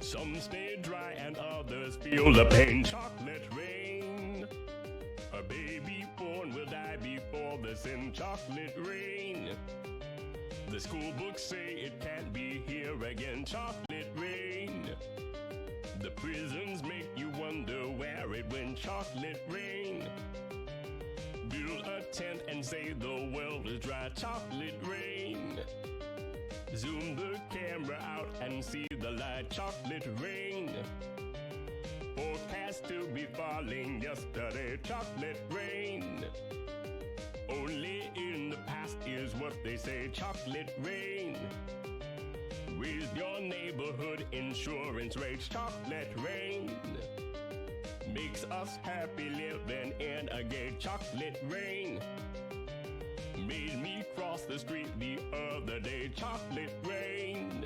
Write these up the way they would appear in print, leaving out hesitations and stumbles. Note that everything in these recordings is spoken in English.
Some stay dry and others feel the pain. Chocolate rain. A baby born will die before the sin. Chocolate rain. The school books say it can't be here again. Chocolate rain. The prisons make you wonder where it went. Chocolate rain. Build a tent and say the world is dry. Chocolate rain. Zoom the camera out and see the light. Chocolate rain. Forecast to be falling yesterday. Chocolate rain. Only in the past is what they say. Chocolate rain. Raise your neighborhood insurance rates. Chocolate rain. Makes us happy living in a gay. Chocolate rain. Made me cross the street the other day. Chocolate rain.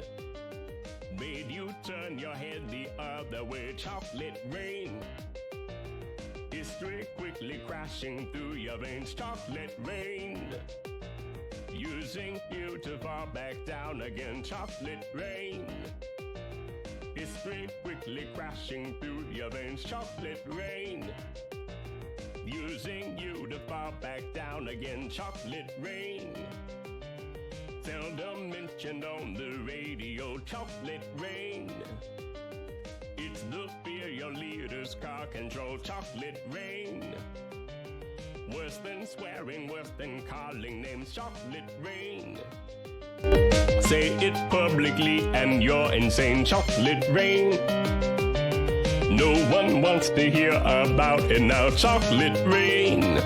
Made you turn your head the other way. Chocolate rain. History quickly crashing through your veins. Chocolate rain. Using you to fall back down again. Chocolate rain. History quickly crashing through your veins. Chocolate rain. Using you to fall back down again. Chocolate rain. Seldom mentioned on the radio. Chocolate rain. It's the fear your leaders car control. Chocolate rain. Worse than swearing, worse than calling names. Chocolate rain. Say it publicly and you're insane. Chocolate rain. No one wants to hear about it now. Chocolate rain.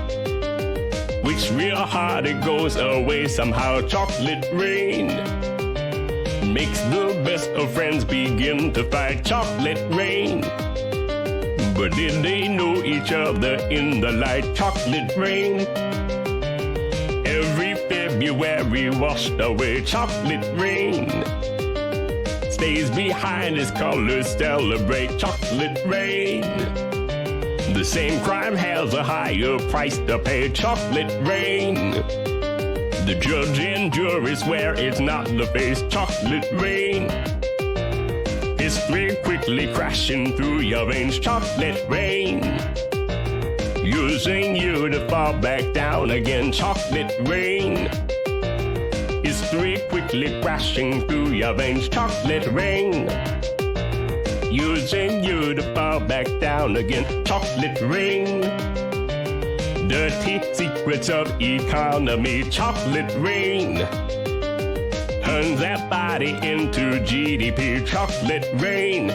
Which real hard it goes away somehow. Chocolate rain. Makes the best of friends begin to fight. Chocolate rain. But did they know each other in the light? Chocolate rain. Every February washed away. Chocolate rain. Stays behind as colors celebrate. Chocolate rain. The same crime has a higher price to pay. Chocolate rain. The judge and jury swear it's not the face. Chocolate rain. History quickly crashing through your veins. Chocolate rain. Using you to fall back down again. Chocolate rain. History quickly crashing through your veins. Chocolate rain. Using you to fall back down again. Chocolate rain. Dirty secrets of economy. Chocolate rain. Turns that body into GDP. Chocolate rain.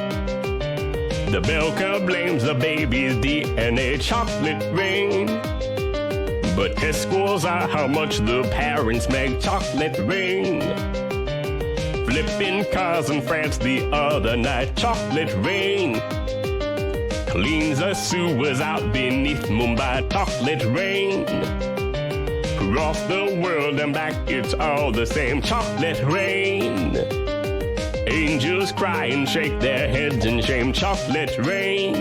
The Belka blames the baby's DNA. Chocolate rain. But test scores are how much the parents make. Chocolate rain. Flipping cars in France the other night. Chocolate rain. Cleans the sewers out beneath Mumbai. Chocolate rain. Across the world and back, it's all the same. Chocolate rain. Angels cry and shake their heads in shame. Chocolate rain.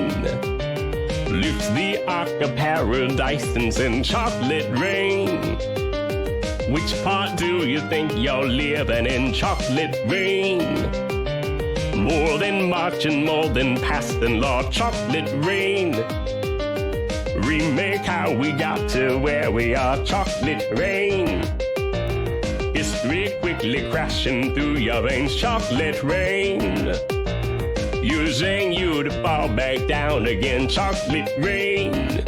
Lifts the ark of paradise and sends chocolate rain. Which part do you think you're living in? Chocolate rain. More than March and more than past and law. Chocolate rain. Remake how we got to where we are. Chocolate rain. History quickly crashing through your veins. Chocolate rain. Using you to fall back down again. Chocolate rain.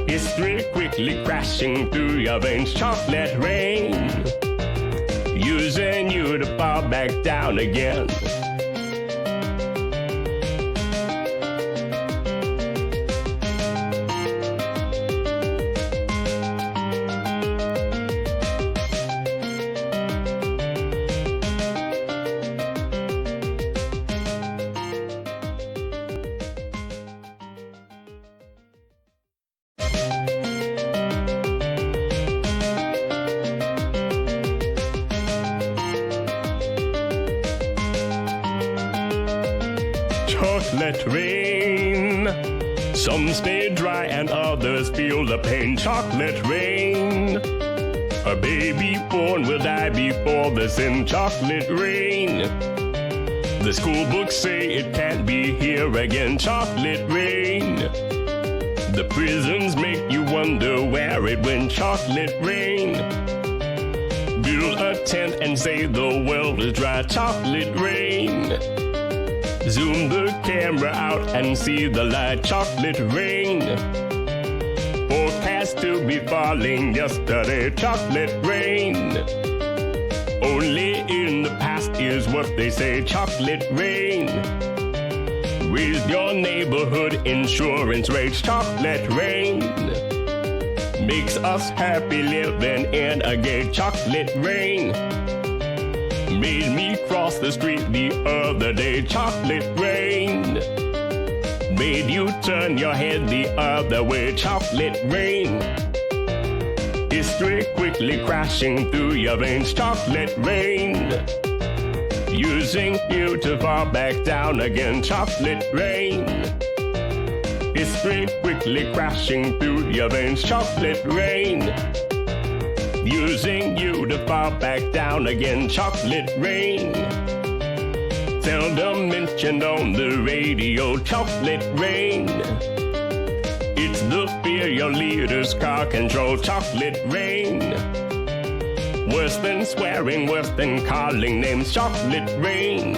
History quickly crashing through your veins. Chocolate rain. Using you to fall back down again. Chocolate rain. Some stay dry and others feel the pain. Chocolate rain. A baby born will die before the sin. Chocolate rain. The school books say it can't be here again. Chocolate rain. The prisons make you wonder where it went. Chocolate rain. Build a tent and say the world is dry. Chocolate rain. Zoom the camera out and see the light. Chocolate rain. Forecast to be falling yesterday. Chocolate rain. Only in the past is what they say. Chocolate rain. Raise your neighborhood insurance rates. Chocolate rain. Makes us happy living in a gay. Chocolate rain. Made me cross the street the other day. Chocolate rain. Made you turn your head the other way. Chocolate rain. History quickly crashing through your veins. Chocolate rain. Using you to fall back down again. Chocolate rain. History quickly crashing through your veins. Chocolate rain. Using you to fall back down again. Chocolate rain. Seldom mentioned on the radio. Chocolate rain. It's the fear your leaders car control. Chocolate rain. Worse than swearing, worse than calling names. Chocolate rain.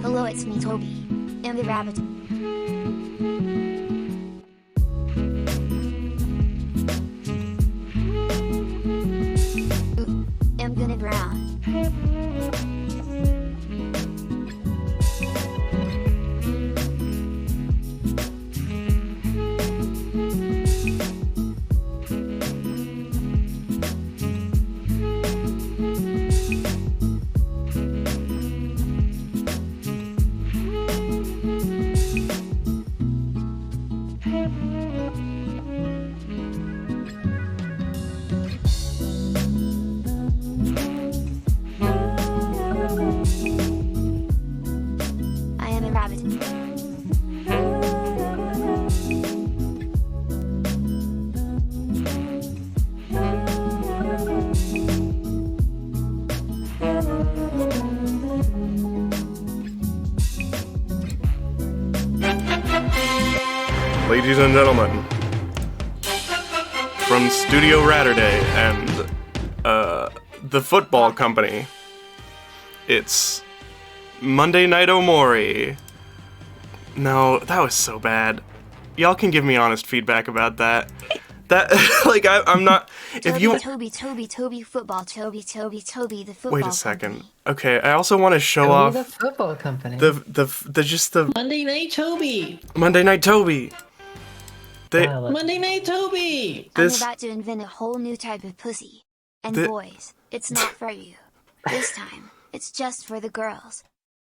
Hello, it's me, Toby, and the rabbit. I'm gonna drown. I am a rabbit. Ladies and gentlemen, from from Studio Ratterday and the football company. It's Monday Night Omori. No, that was so bad. Y'all can give me honest feedback about that. That, like, I'm not... If you... Toby, football, Toby, the football Wait a second. company. Okay, I also want to show off... the football company. The Monday Night Toby! Monday Night Toby! Monday Night Toby! I'm about to invent a whole new type of pussy. And boys, it's not for you. This time, it's just for the girls.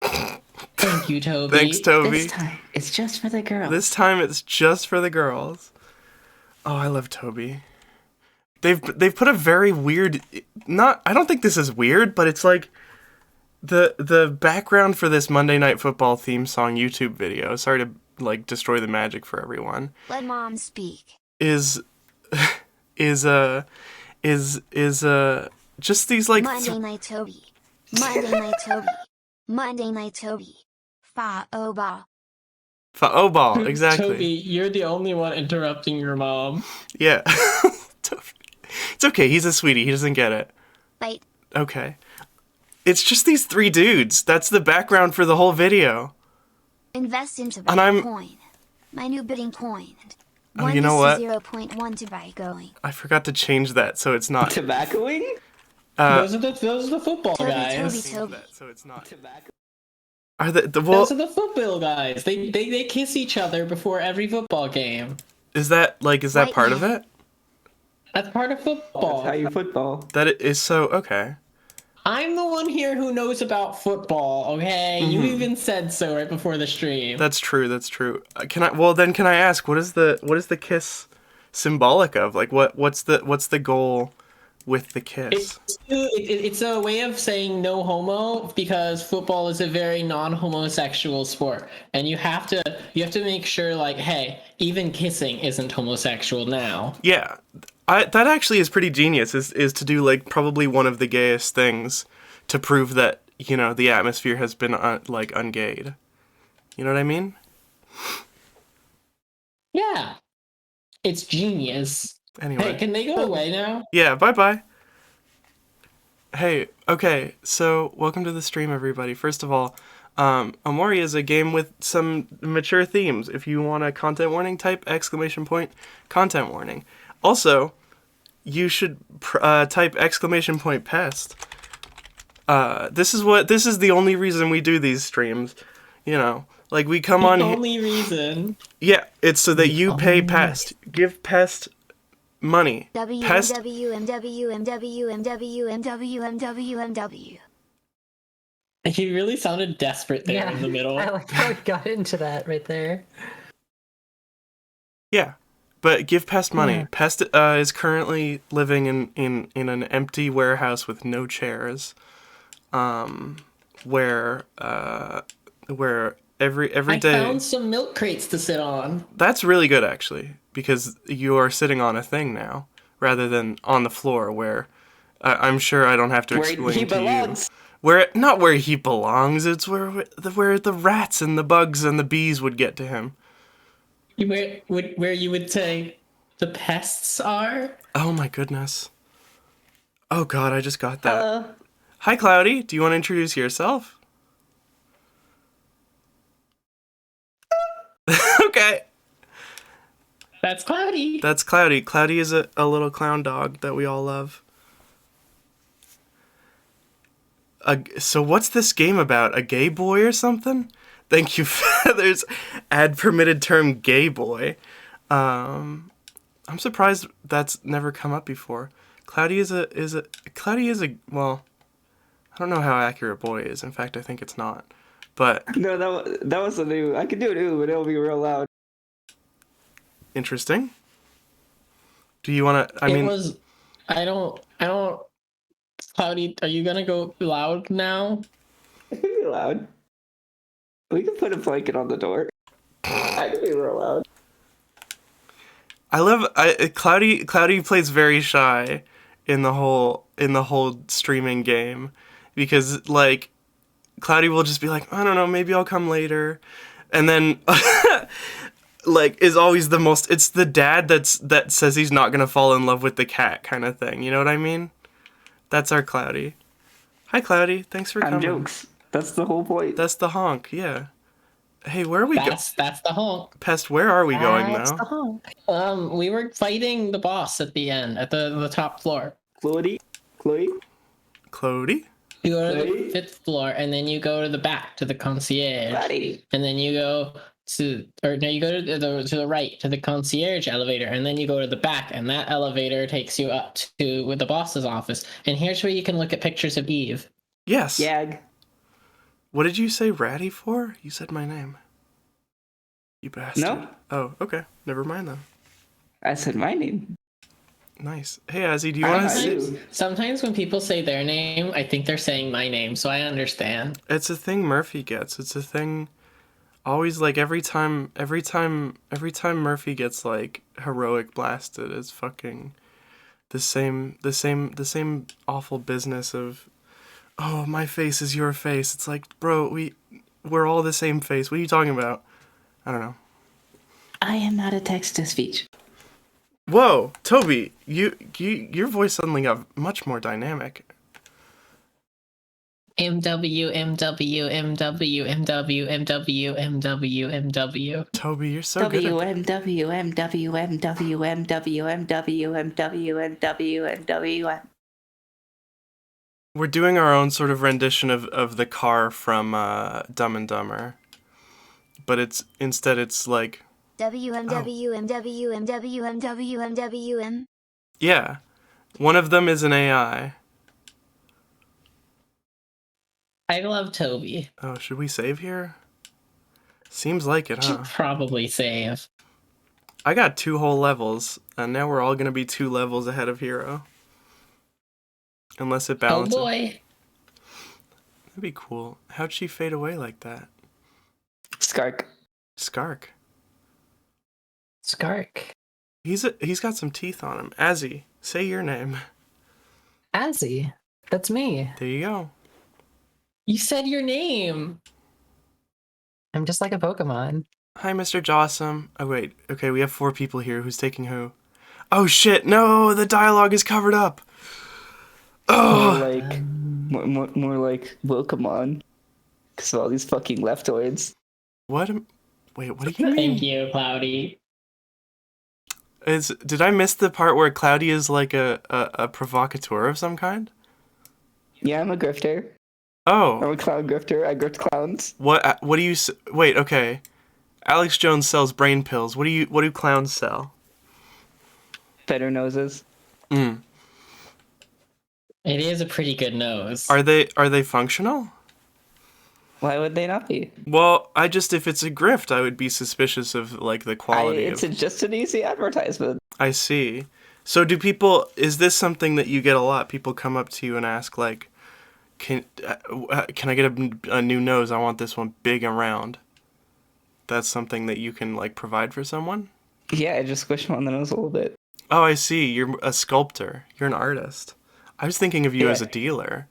Thank you, Toby. Thanks, Toby. This time, it's just for the girls. This time it's just for the girls. Oh, I love Toby. They've put a very weird... I don't think this is weird, but it's like... The background for this Monday Night Football theme song YouTube video, sorry to, like, destroy the magic for everyone... Let mom speak. Is just these, like... Monday Night Toby. Monday Night Toby. Monday Night Toby. Fa-o-ba. Fa-o-ball, exactly. Toby, you're the only one interrupting your mom. Yeah. It's okay, he's a sweetie, he doesn't get it. Bite. Okay. It's just these three dudes. That's the background for the whole video. Invest into And coin. My new bidding coin. Oh, you know what? 0.1 to buy going. I forgot to change that, so it's not... Tobaccoing? Those are the football Toby, guys. Toby. So it's not... Tobacco. Are the Those are the football guys. They kiss each other before every football game. Is that Right part of now. it? That's part of football. That's how you football. That it is so... Okay. I'm the one here who knows about football, okay? You even said so right before the stream. That's true, that's true. Can I ask, what is the kiss symbolic of? Like, what's the goal with the kiss? It's a way of saying no homo because football is a very non-homosexual sport, and you have to make sure, like, hey, even kissing isn't homosexual now. Yeah, that actually is pretty genius. Is to do, like, probably one of the gayest things to prove that, you know, the atmosphere has been like ungayed. You know what I mean? Yeah, it's genius. Anyway. Hey, can they go away now? Yeah, bye-bye. Hey, okay, so welcome to the stream, everybody. First of all, Omori is a game with some mature themes. If you want a content warning, type ! Content warning. Also, you should type ! Pest. This is the only reason we do these streams. You know, like we come on. The only reason. Yeah, it's so that you pay Pest. Give Pest money. Pest. WMWMWMWMWMWMWMW. He really sounded desperate there in the middle. I like how we got into that right there. Yeah, but give Pest money. Yeah. Pest is currently living in an empty warehouse with no chairs, where every I day. found some milk crates to sit on. That's really good, actually, because you are sitting on a thing now rather than on the floor, where I'm sure I don't have to Where explain he to belongs. you. Not where he belongs. It's where the rats and the bugs and the bees would get to him. Where you would say the pests are? Oh my goodness. Oh god, I just got that. Hi Cloudy, do you want to introduce yourself? Okay. That's Cloudy. That's Cloudy. Cloudy is a little clown dog that we all love. So what's this game about? A gay boy or something? Thank you, Feathers. Add permitted term gay boy. I'm surprised that's never come up before. Cloudy is a well, I don't know how accurate boy is. In fact, I think it's not. But No, that was a new. I could do it, but it'll be real loud. interesting. Do you want to? I don't. Cloudy, are you gonna go loud now? It could be loud. We could put a blanket on the door. I could be real loud. Cloudy plays very shy in the whole streaming game, because like Cloudy will just be like, I don't know, maybe I'll come later, and then like is always the most. It's the dad that says he's not gonna fall in love with the cat kind of thing. You know what I mean? That's our Cloudy. Hi, Cloudy. Thanks for coming. Jokes. That's the whole point. That's the honk. Yeah. Hey, where are we going? That's the honk. Pest, where are we going That's the now? honk. We were fighting the boss at the end, at the top floor. Chloe? Cloudy? You go to Chloe? the 5th floor, and then you go to the back to the concierge, Buddy. and then you go you go to the right to the concierge elevator, and then you go to the back, and that elevator takes you up to with the boss's office. And here's where you can look at pictures of Eve. Yes. Yag. What did you say ratty for? You said my name. You bastard. No. Oh, okay. Never mind then. I said my name. Nice. Hey, Azzy, do you want to Sometimes- see? Sometimes when people say their name, I think they're saying my name, so I understand. It's a thing Murphy gets. It's a thing. Always like every time Murphy gets like heroic blasted, it's fucking the same awful business of, oh, my face is your face. It's like, bro, we're all the same face. What are you talking about? I don't know. I am not a text-to-speech. Whoa, Toby, your voice suddenly got much more dynamic. MW, MW, MW, MW, MW, MW, MW. Toby, you're so good at We're doing our own sort of rendition of the car from Dumb and Dumber. But it's like WMWMWMWMWMWM. yeah. One of them is an AI. I love Toby. Oh, should we save here? Seems like it, huh? Should probably save. I got 2 whole levels, and now we're all gonna be 2 levels ahead of Hero. Unless it Oh balances. boy. That'd be cool. How'd she fade away like that? Skark. Skark. Skark. He's got some teeth on him. Azzy, say your name. Azzy. That's me. There you go. You said your name. I'm just like a Pokemon. Hi, Mr. Jawsome. Oh, wait. Okay, we have 4 people here. Who's taking who? Oh, shit. No, the dialogue is covered up. Oh. More like Pokemon. Because of all these fucking leftoids. What? Wait, what do you mean? Thank you, Cloudy. Did I miss the part where Cloudy is like a provocateur of some kind? Yeah, I'm a grifter. Oh. I'm a clown grifter. I grift clowns. What do you... Wait, okay. Alex Jones sells brain pills. What do clowns sell? Better noses. Mm. It is a pretty good nose. Are they functional? Why would they not be? Well, if it's a grift, I would be suspicious of like the quality. It's just an easy advertisement. I see. So is this something that you get a lot? People come up to you and ask like, can I get a new nose? I want this one big and round. That's something that you can like provide for someone? Yeah, I just squish them on the nose a little bit. Oh, I see. You're a sculptor. You're an artist. I was thinking of you Yeah. as a dealer.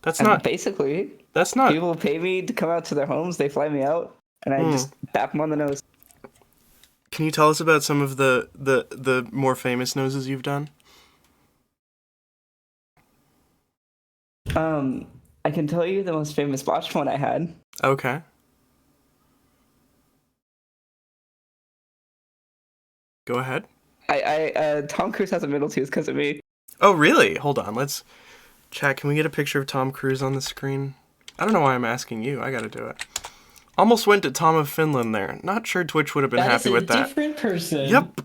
That's And not. basically, That's not. people pay me to come out to their homes. They fly me out, and I just bap them on the nose. Can you tell us about some of the more famous noses you've done? I can tell you the most famous botched one I had. Okay. Go ahead. Tom Cruise has a middle tooth because of me. Oh, really? Hold on. Let's chat. Can we get a picture of Tom Cruise on the screen? I don't know why I'm asking you. I gotta do it. Almost went to Tom of Finland there. Not sure Twitch would have been happy with that. Different person. Yep.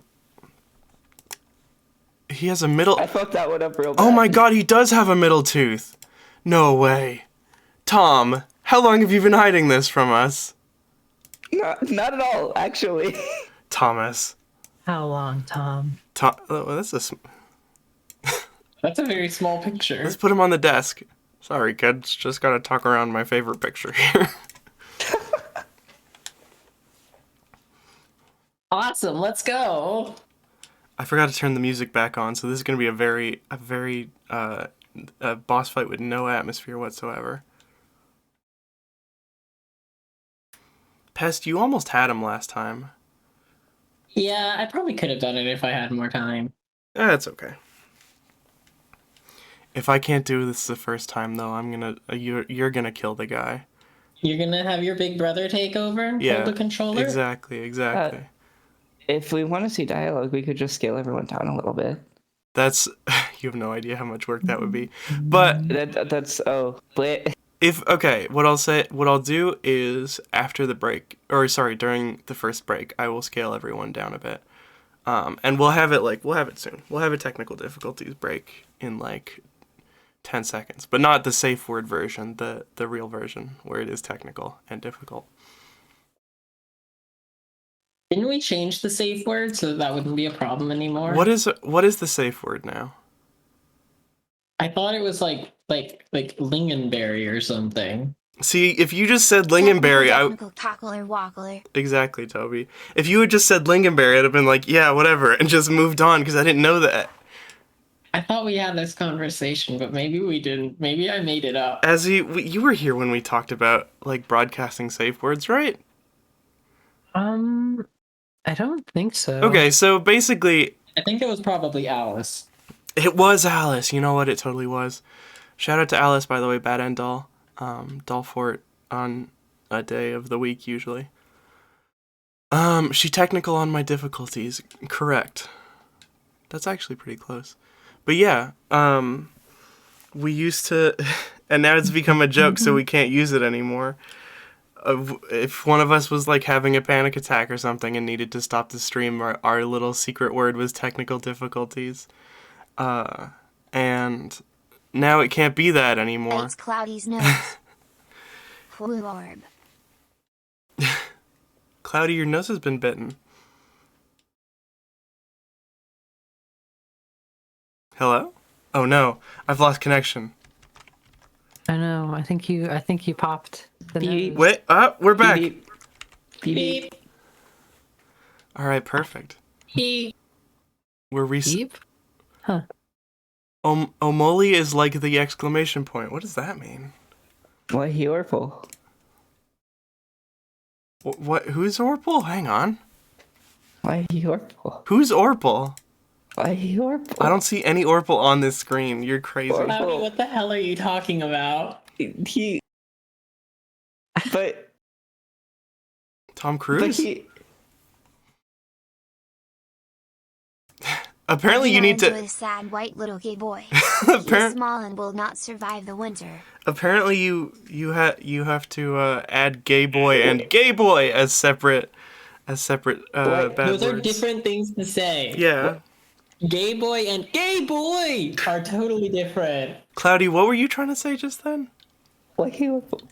He has a middle... I fucked that one up real bad. Oh my god, he does have a middle tooth. No way. Tom, how long have you been hiding this from us? Not at all, actually. Thomas. How long, Tom? Oh, that's That's a very small picture. Let's put him on the desk. Sorry, kids. Just gotta talk around my favorite picture here. Awesome, let's go. I forgot to turn the music back on, so this is gonna be a very boss fight with no atmosphere whatsoever. Pest, you almost had him last time. Yeah, I probably could have done it if I had more time. That's okay. If I can't do this the first time, though, you're gonna kill the guy. You're gonna have your big brother take over and Yeah, hold the controller? exactly. If we want to see dialogue, we could just scale everyone down a little bit. That's you have no idea how much work that would be. But what I'll do is after the break, or sorry, during the first break, I will scale everyone down a bit. And we'll have it soon. We'll have a technical difficulties break in like 10 seconds, but not the safe word version, the real version where it is technical and difficult. Didn't we change the safe word so that wouldn't be a problem anymore? What is the safe word now? I thought it was like lingonberry or something. See, if you just said lingonberry, Technical cockler wockler. Exactly, Toby. If you had just said lingonberry, I'd have been like, yeah, whatever, and just moved on because I didn't know that. I thought we had this conversation, but maybe we didn't. Maybe I made it up. You were here when we talked about like broadcasting safe words, right? I don't think so. Okay, so basically, I think it was probably Alice. it was Alice. You know what? It totally was. Shout out to Alice, by the way, Bad End Doll. Doll Fort on a day of the week, usually. She technical on my difficulties. Correct. That's actually pretty close. But yeah, we used to, and now it's become a joke, so we can't use it anymore. If one of us was like having a panic attack or something and needed to stop the stream, our little secret word was technical difficulties. And now it can't be that anymore. It's Cloudy's nose. Orb. Cloudy, your nose has been bitten. Hello? Oh no, I've lost connection. I know. I think you popped the Beep. nose. Wait, we're back. Beep, beep, beep. Beep, All right, perfect. beep. We're Beep? Huh. Omori is like the exclamation point. What does that mean? Why he Orpal? What? Who's Orpal? Hang on. Why he Orpal? Who's Orpal? Why he Orpal? I don't see any Orpal on this screen. You're crazy. Or- Cloudy, what the hell are you talking about? But Tom Cruise? he. Apparently you need Enjoy to... the sad white little gay boy. He's Appar- small and will not survive the winter. Apparently you have to add gay boy and gay boy as separate bad Those are words. different things to say. Yeah. Gay boy and gay boy are totally different. Cloudy, what were you trying to say just then? Why he Orpal?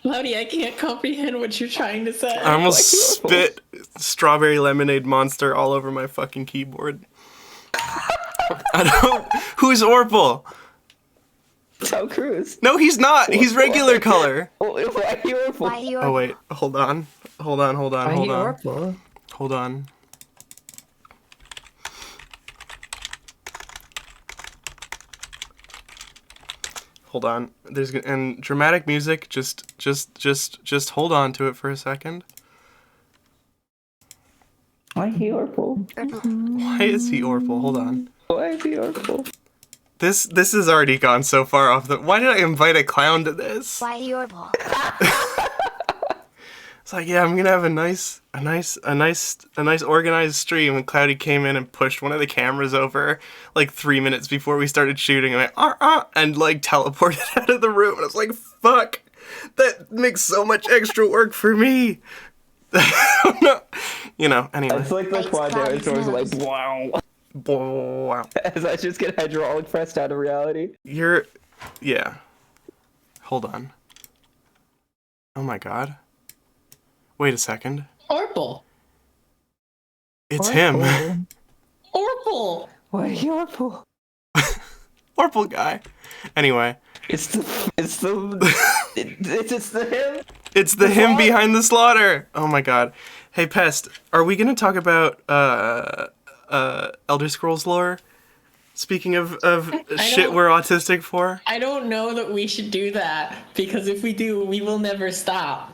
Cloudy, I can't comprehend what you're trying to say. I almost Like spit strawberry lemonade monster all over my fucking keyboard. I don't... Who's Orpal? Tom Cruise. No, he's not. He's regular color. Why he Orpal? Why he Oh wait, hold on. Hold on. Orpal. Hold on. Hold on. And dramatic music. Just hold on to it for a second. Why he Orpal? Why is he Orpal? Hold on. Why is he Orpal? This has already gone so far off the. Why did I invite a clown to this? Why he Orpal? It's like, yeah, I'm gonna have a nice organized stream. And Cloudy came in and pushed one of the cameras over like 3 minutes before we started shooting, and and like teleported out of the room. And I was like, fuck, that makes so much extra work for me. You know. Anyway. It's like the Thanks, quad Cloudy's dinosaurs are nose. like, wow. Wow. As I just get hydraulic pressed out of reality. Yeah. Hold on. Oh my god. Wait a second. Orpal. It's him. Orpal. Why he Orpal? Orpal guy. Anyway. It's the him. It's the him behind the slaughter. Oh my god. Hey Pest, are we gonna talk about Elder Scrolls lore? Speaking of shit we're autistic for? I don't know that we should do that because if we do, we will never stop.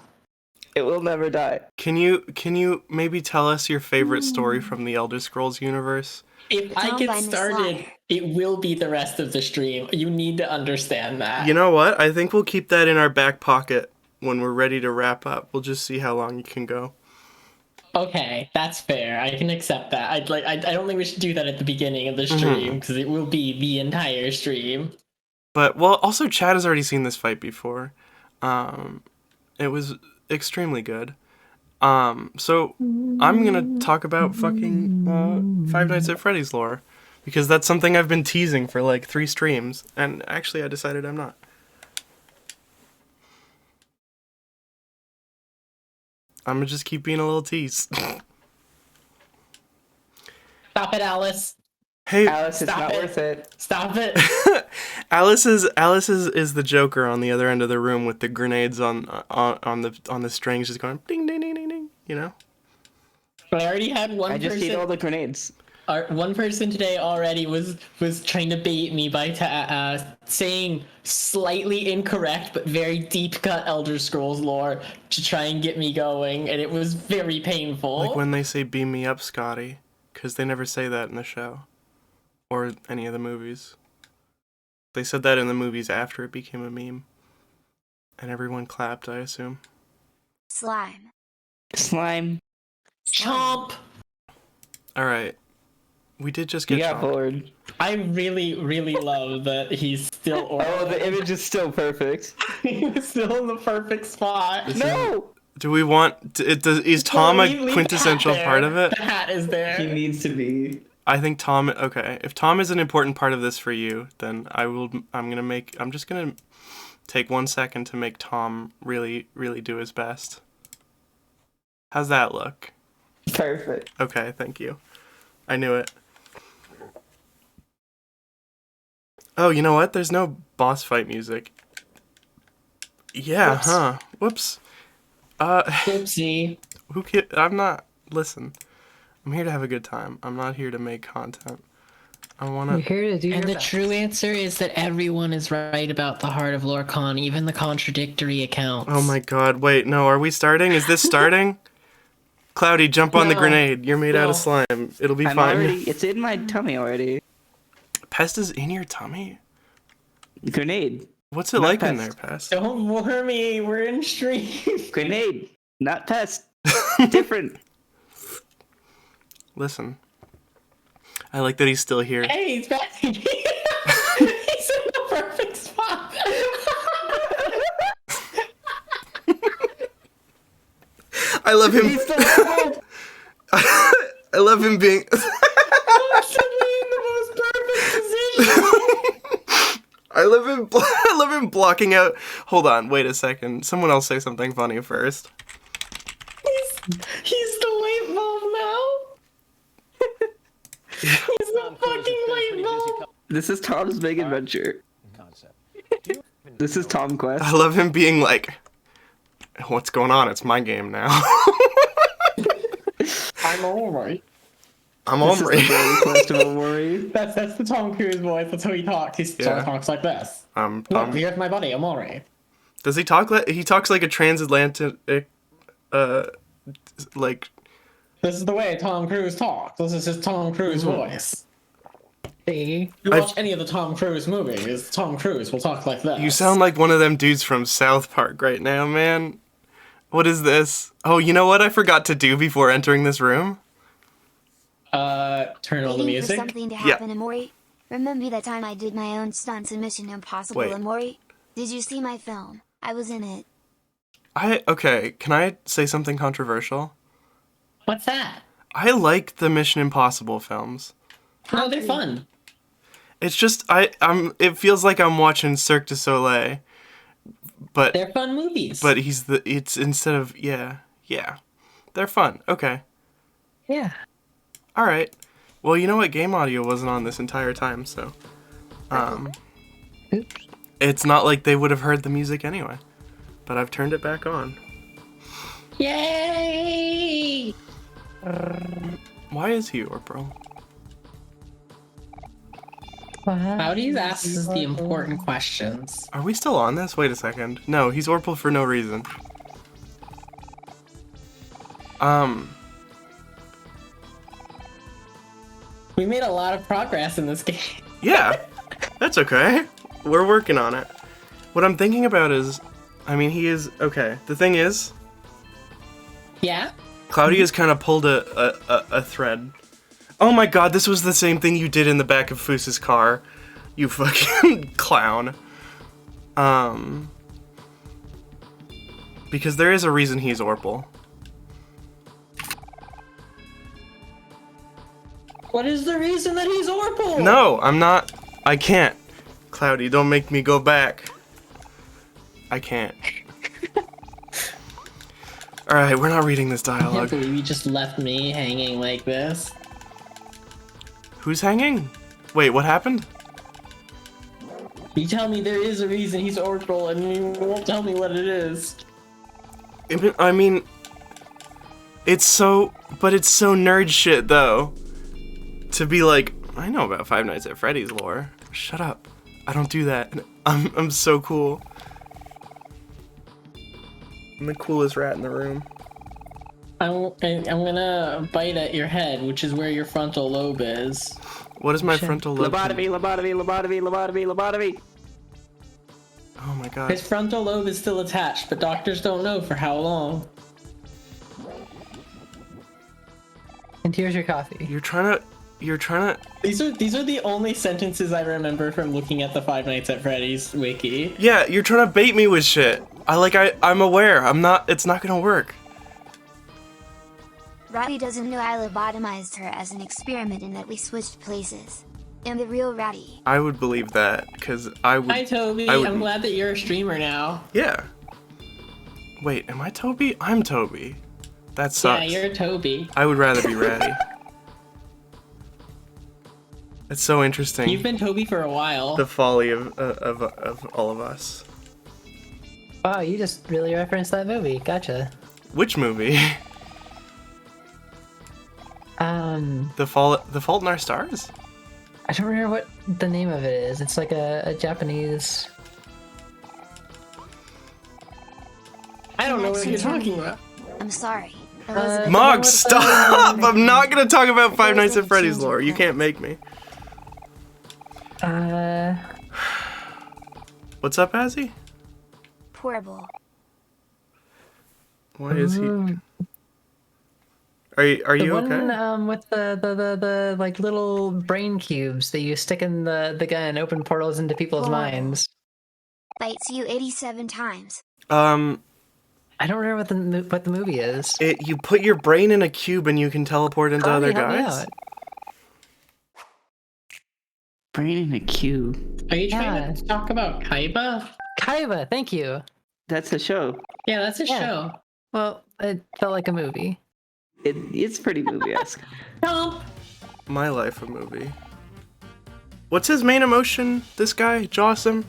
It will never die. Can you maybe tell us your favorite story from the Elder Scrolls universe? If I Don't get buy me started, slaughter. it will be the rest of the stream. You need to understand that. You know what? I think we'll keep that in our back pocket when we're ready to wrap up. We'll just see how long you can go. Okay, that's fair. I can accept that. I don't think we should do that at the beginning of the stream because it will be the entire stream. But well, also Chad has already seen this fight before. It was extremely good. So I'm gonna talk about fucking Five Nights at Freddy's lore because that's something I've been teasing for like 3 streams, and actually I decided I'm not. I'm gonna just keep being a little tease. Stop it, Alice. Hey, Alice, it's Stop not it. worth it. Stop it. Alice is the Joker on the other end of the room with the grenades on the strings, just going ding ding ding ding ding. You know. I already had one I just person. need all the grenades. One person today already was trying to bait me by saying slightly incorrect but very deep cut Elder Scrolls lore to try and get me going, and it was very painful. Like when they say "beam me up, Scotty," because they never say that in the show or any of the movies. They said that in the movies after it became a meme, and everyone clapped, I assume. Slime. Slime. Chomp. All right, we did just You get got chomped. bored. I really, really love that he's still Oh, the image is still perfect. he's still in the perfect spot. No! Do we want? Is Tom No, a leave the quintessential hat there. part of it? The hat is there. He needs to be. I think Tom. Okay, if Tom is an important part of this for you, then I'm just gonna take 1 second to make Tom really, really do his best. How's that look? Perfect. Okay, thank you. I knew it. Oh, you know what? There's no boss fight music. Yeah, Whoops. huh? Whoops. Oopsie. I'm not. Listen, I'm here to have a good time. I'm not here to make content. I You're wanna. here to do And your the best. true answer is that everyone is right about the heart of Lorcon, even the contradictory accounts. Oh my god! Wait, no. Are we starting? Is this starting? Cloudy, jump on the No. grenade. You're made out of No. slime. It'll be I'm fine. already. It's in my tummy already. Pest is in your tummy. Grenade. What's it Not like in Pest. there, Pest? Don't worry me, we're in stream. Grenade. Not pest. Different. Listen. I like that he's still here. Hey, he's back. He's in the perfect spot. I love him. He's still leveled. I love him being. Constantly in the most perfect position. I love him blocking out. Hold on, wait a second. Someone else say something funny first. He's the light bulb now. He's the fucking light bulb. This is Tom's big adventure. This is Tom Quest. I love him being like, "What's going on? It's my game now." I'm Omori. I'm This is the Omri. daily quest of Omori. That's the Tom Cruise voice. That's how he talks. He sort Yeah. of talks like this. Tom. Look, here's my buddy, Omori. Does he talk like he talks like a transatlantic, like? This is the way Tom Cruise talks. This is his Tom Cruise voice. See? If you watch any of the Tom Cruise movies, Tom Cruise will talk like this. You sound like one of them dudes from South Park right now, man. What is this? Oh, you know what I forgot to do before entering this room? Turn on the Waiting for music. something to Yeah. happen, Omori. Remember that time I did my own stunts in Mission Impossible, Wait. Omori? Did you see my film? I was in it. Okay, can I say something controversial? What's that? I like the Mission Impossible films. No, they're fun. It's just it feels like I'm watching Cirque du Soleil. But They're fun movies. it's instead of yeah. They're fun. Okay. Yeah. All right. Well, you know what? Game audio wasn't on this entire time, so Oops. it's not like they would have heard the music anyway. But I've turned it back on. Yay! Why is he Orpro? How do you ask us the important questions? Are we still on this? Wait a second. No, he's Orpal for no reason. We made a lot of progress in this game. Yeah, that's okay. We're working on it. What I'm thinking about is, I mean, he is, okay, the thing is, Yeah? Cloudy has kind of pulled a thread. Oh my god, this was the same thing you did in the back of Foos's car. You fucking clown. Because there is a reason he's Orpal. What is the reason that he's Orpal? No, I'm not. I can't. Cloudy, don't make me go back. I can't. Alright, we're not reading this I can't dialogue. believe you just left me hanging like this. Who's hanging? Wait, what happened? You tell me there is a reason he's Orpal, and you won't tell me what it is. I mean, it's so nerd shit though. To be like, I know about Five Nights at Freddy's lore. Shut up. I don't do that. I'm so cool. I'm the coolest rat in the room. I'm gonna bite at your head, which is where your frontal lobe is. What is my frontal lobe? Lobotomy. Oh my god. His frontal lobe is still attached, but doctors don't know for how long. And here's your coffee. You're trying to. These are the only sentences I remember from looking at the Five Nights at Freddy's wiki. Yeah, you're trying to bait me with shit. I'm aware. It's not gonna work. Ratty doesn't know I lobotomized her as an experiment and that we switched places. I'm the real Ratty. I would believe that, because I would. Hi, Toby. I would- I'm glad that you're a streamer now. Yeah. Wait, am I Toby? I'm Toby. That sucks. Yeah, you're Toby. I would rather be Ratty. It's so interesting. You've been Toby for a while. The folly of all of us. Wow, you just really referenced that movie. Gotcha. Which movie? The Fault in Our Stars? I don't remember what the name of it is. It's like a Japanese. I don't know what you're talking about. I'm sorry. I wasn't. Mog, stop! I'm not gonna talk about Five Nights at Freddy's lore. You can't make me. What's up, Azzy? Portable. Why is he? Are The you one okay? with the like little brain cubes that you stick in the gun and open portals into people's Whoa. minds. Bites you 87 times. I don't remember what the movie is. You put your brain in a cube and you can teleport into other Help me guys. out. Brain in a cube. Are you trying Yeah. to talk about Kaiba? Kaiba, thank you. That's a show. Yeah, that's a Yeah. show. Well, it felt like a movie. It's pretty movie-esque. No. My life a movie. What's his main emotion? This guy, Jawsome?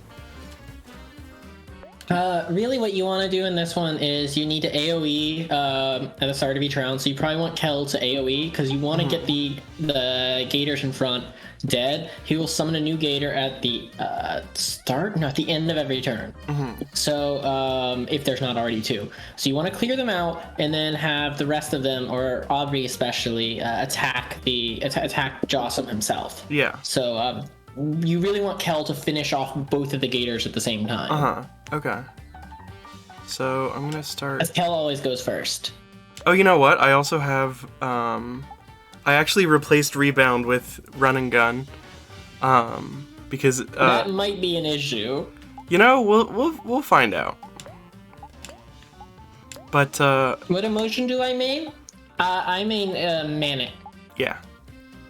Really what you want to do in this one is you need to AoE at the start of each round. So you probably want Kel to AoE because you want to get the gators in front dead. He will summon a new gator at the start, no, at the end of every turn. So if there's not already two. So you want to clear them out and then have the rest of them, or Aubrey especially, attack Jawsome himself. Yeah. So you really want Kel to finish off both of the gators at the same time. Okay. So I'm gonna start. As Kel always goes first. Oh, you know what? I also have. I actually replaced Rebound with Run and Gun. Because That might be an issue. you know, we'll find out. But What emotion do I main? I main Manic. yeah,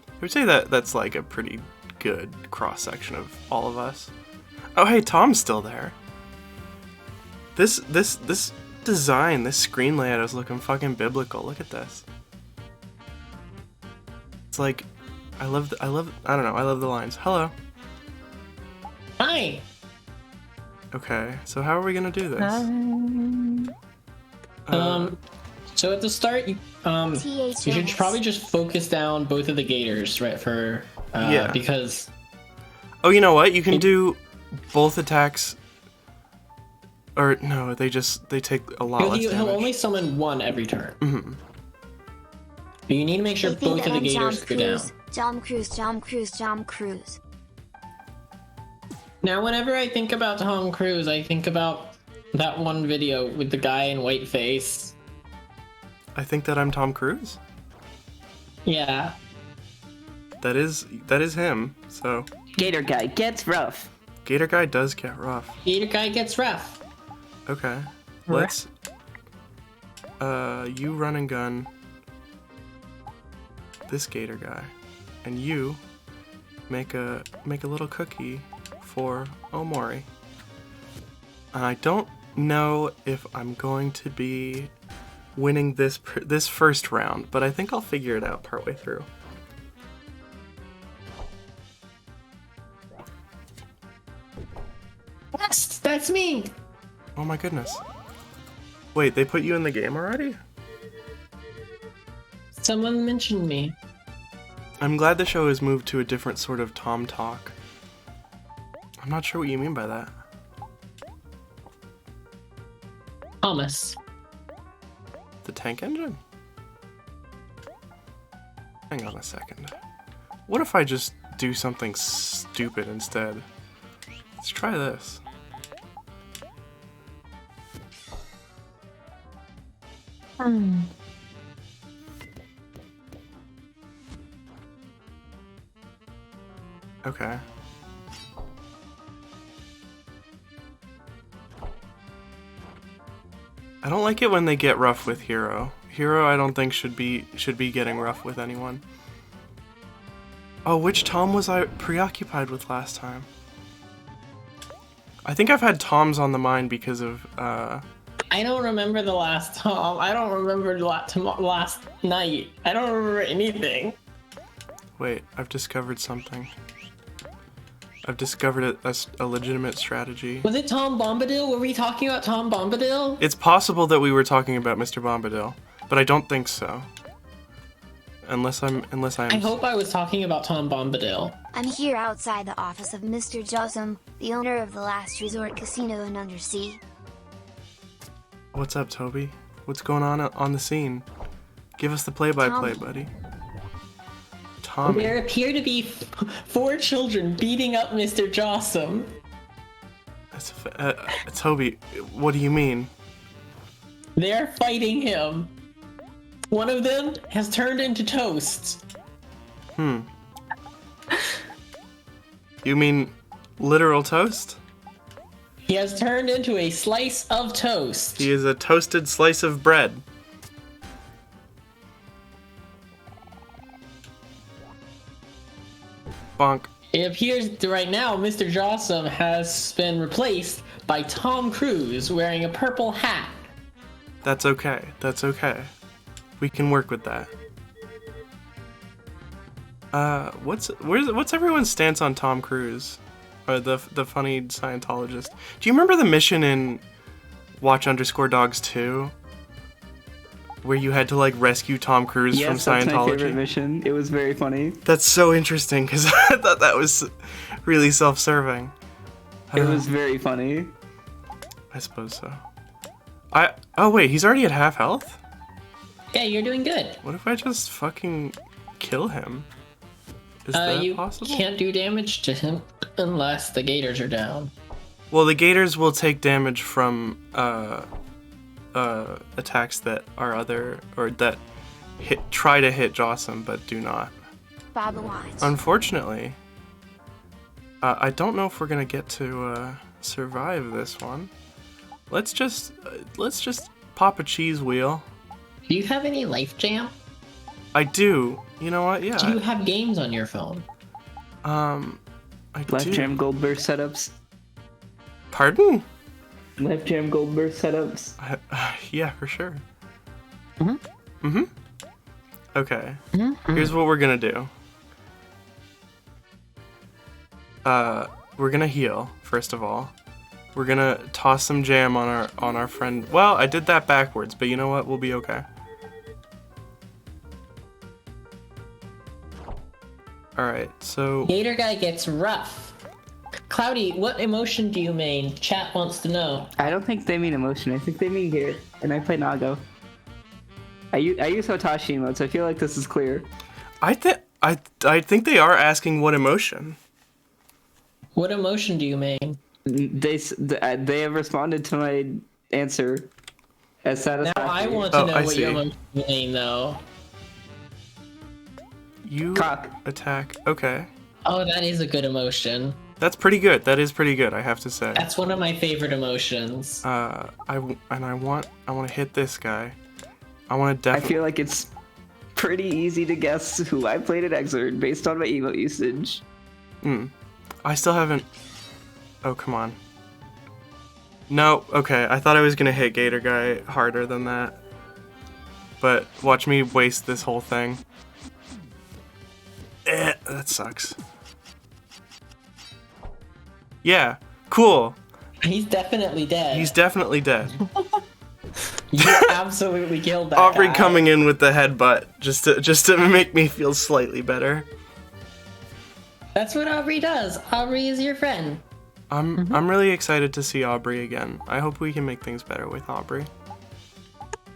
I would say that's like a pretty good cross section of all of us. Oh, hey, Tom's still there. This design, this screen layout is looking fucking biblical. Look at this. It's like, I don't know, I love the lines. Hello. Hi. Okay, so how are we gonna do this? So at the start, you should probably just focus down both of the gators, right? For Yeah. because Oh, you know what? You can do both attacks. Or no, they take a lot less he'll damage. only summon one every turn. But you need to make sure I think both of the I'm Tom gators go down. Cruise. Tom Cruise, Tom Cruise, Tom Cruise. Now, whenever I think about Tom Cruise, I think about that one video with the guy in white face. I think that I'm Tom Cruise. Yeah. That is him. So Gator guy gets rough. Gator Guy does get rough. Gator guy gets rough. Okay. Let's you run and gun this Gator Guy. And you make a little cookie for Omori. And I don't know if I'm going to be winning this first round, but I think I'll figure it out partway through. That's me. Oh my goodness. Wait, they put you in the game already? Someone mentioned me. I'm glad the show has moved to a different sort of Tom talk. I'm not sure what you mean by that. Thomas. The tank engine? Hang on a second. What if I just do something stupid instead? Let's try this. Okay. I don't like it when they get rough with Hero. Hero, I don't think should be getting rough with anyone. Oh, which Tom was I preoccupied with last time? I think I've had Toms on the mind because of I don't remember the last Tom. I don't remember last night. I don't remember anything. Wait, I've discovered something. I've discovered a legitimate strategy. Was it Tom Bombadil? Were we talking about Tom Bombadil? It's possible that we were talking about Mr. Bombadil, but I don't think so. Unless I'm. I hope I was talking about Tom Bombadil. I'm here outside the office of Mr. Jossum, the owner of the Last Resort Casino in Undersea. What's up, Toby? What's going on the scene? Give us the play-by-play, Tommy. buddy. Tommy. There appear to be 4 children beating up Mr. Jossum. Toby, what do you mean? They're fighting him. One of them has turned into toast. You mean literal toast? He has turned into a slice of toast. He is a toasted slice of bread. Bonk. It appears that right now Mr. Jossum has been replaced by Tom Cruise wearing a purple hat. That's okay. That's okay. We can work with that. What's everyone's stance on Tom Cruise? Or the funny Scientologist. Do you remember the mission in Watch_Dogs 2? Where you had to like rescue Tom Cruise from Yes, that's my Scientology? favorite mission. It was very funny. That's so interesting because I thought that was really self-serving. It was very funny. I suppose so. Oh wait, he's already at half health? Yeah, you're doing good. What if I just fucking kill him? Is that You possible? can't do damage to him unless the gators are down. Well, the gators will take damage from attacks that are that try to hit Jossum but do not. Baba Watch. Unfortunately, I don't know if we're gonna get to survive this one. Let's just pop a cheese wheel. Do you have any Life Jam? I do. You know what? Yeah. Do you have games on your phone? I Left do. Jam Gold Burst setups. Pardon? Left Jam Gold Burst setups. Yeah, for sure. Okay. Here's what we're gonna do. We're gonna heal first of all. We're gonna toss some jam on our friend. Well, I did that backwards, but you know what? We'll be okay. All right. So Gator guy gets rough. Cloudy, what emotion do you main? Chat wants to know. I don't think they mean emotion. I think they mean gear. And I play Nago. I use Hotashi emotes. I feel like this is clear. I think they are asking what emotion. What emotion do you mean? They have responded to my answer as Now satisfactory. I want to Oh, know I what see. your emotion mean, though. You Cock. attack. Okay. Oh, that is a good emotion. That's pretty good. That is pretty good, I have to say. That's one of my favorite emotions. I want to hit this guy. I want to I definitely. feel like it's pretty easy to guess who I played at Exerd based on my emote usage. I still haven't. Oh, come on. No, okay. I thought I was gonna hit Gator Guy harder than that. But watch me waste this whole thing. That sucks. Yeah, cool. He's definitely dead. He's definitely dead. You absolutely killed that Aubrey guy. coming in with the headbutt just to make me feel slightly better. That's what Aubrey does. Aubrey is your friend. I'm really excited to see Aubrey again. I hope we can make things better with Aubrey.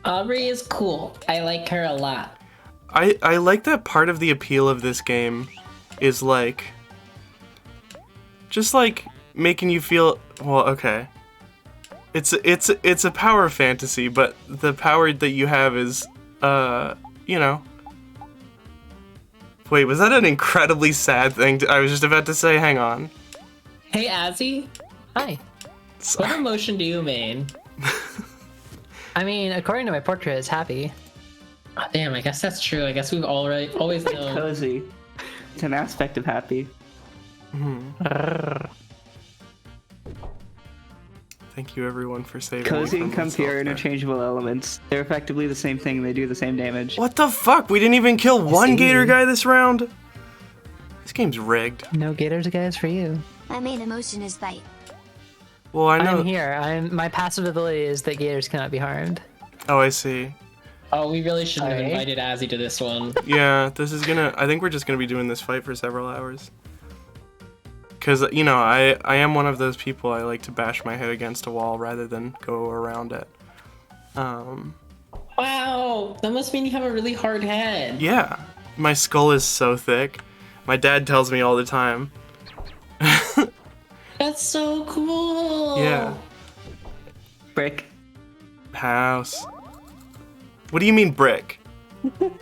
Aubrey is cool. I like her a lot. I like that part of the appeal of this game is like just like making you feel well, okay. It's a power fantasy, but the power that you have is you know. Wait, was that an incredibly sad thing I was just about to say? Hang on. Hey, Azzy. Hi. What emotion do you mean? I mean, according to my portrait, it's happy. Oh, damn, I guess that's true. I guess we've always known. Cozy. It's an aspect of happy. Thank you everyone for saving Cozy me and from comfy are myself there. interchangeable elements. They're effectively the same thing. They do the same damage. What the fuck? We didn't even kill one see. Gator guy this round? This game's rigged. No gators, guys, for you. My main emotion is bite. Well, I know. I'm here. My passive ability is that gators cannot be harmed. Oh, I see. Oh, we really shouldn't have Alright. invited Azzy to this one. Yeah, this is gonna. I think we're just gonna be doing this fight for several hours. Cause you know, I am one of those people. I like to bash my head against a wall rather than go around it. Wow, that must mean you have a really hard head. Yeah, my skull is so thick. My dad tells me all the time. That's so cool. Yeah. Brick. House. What do you mean brick? What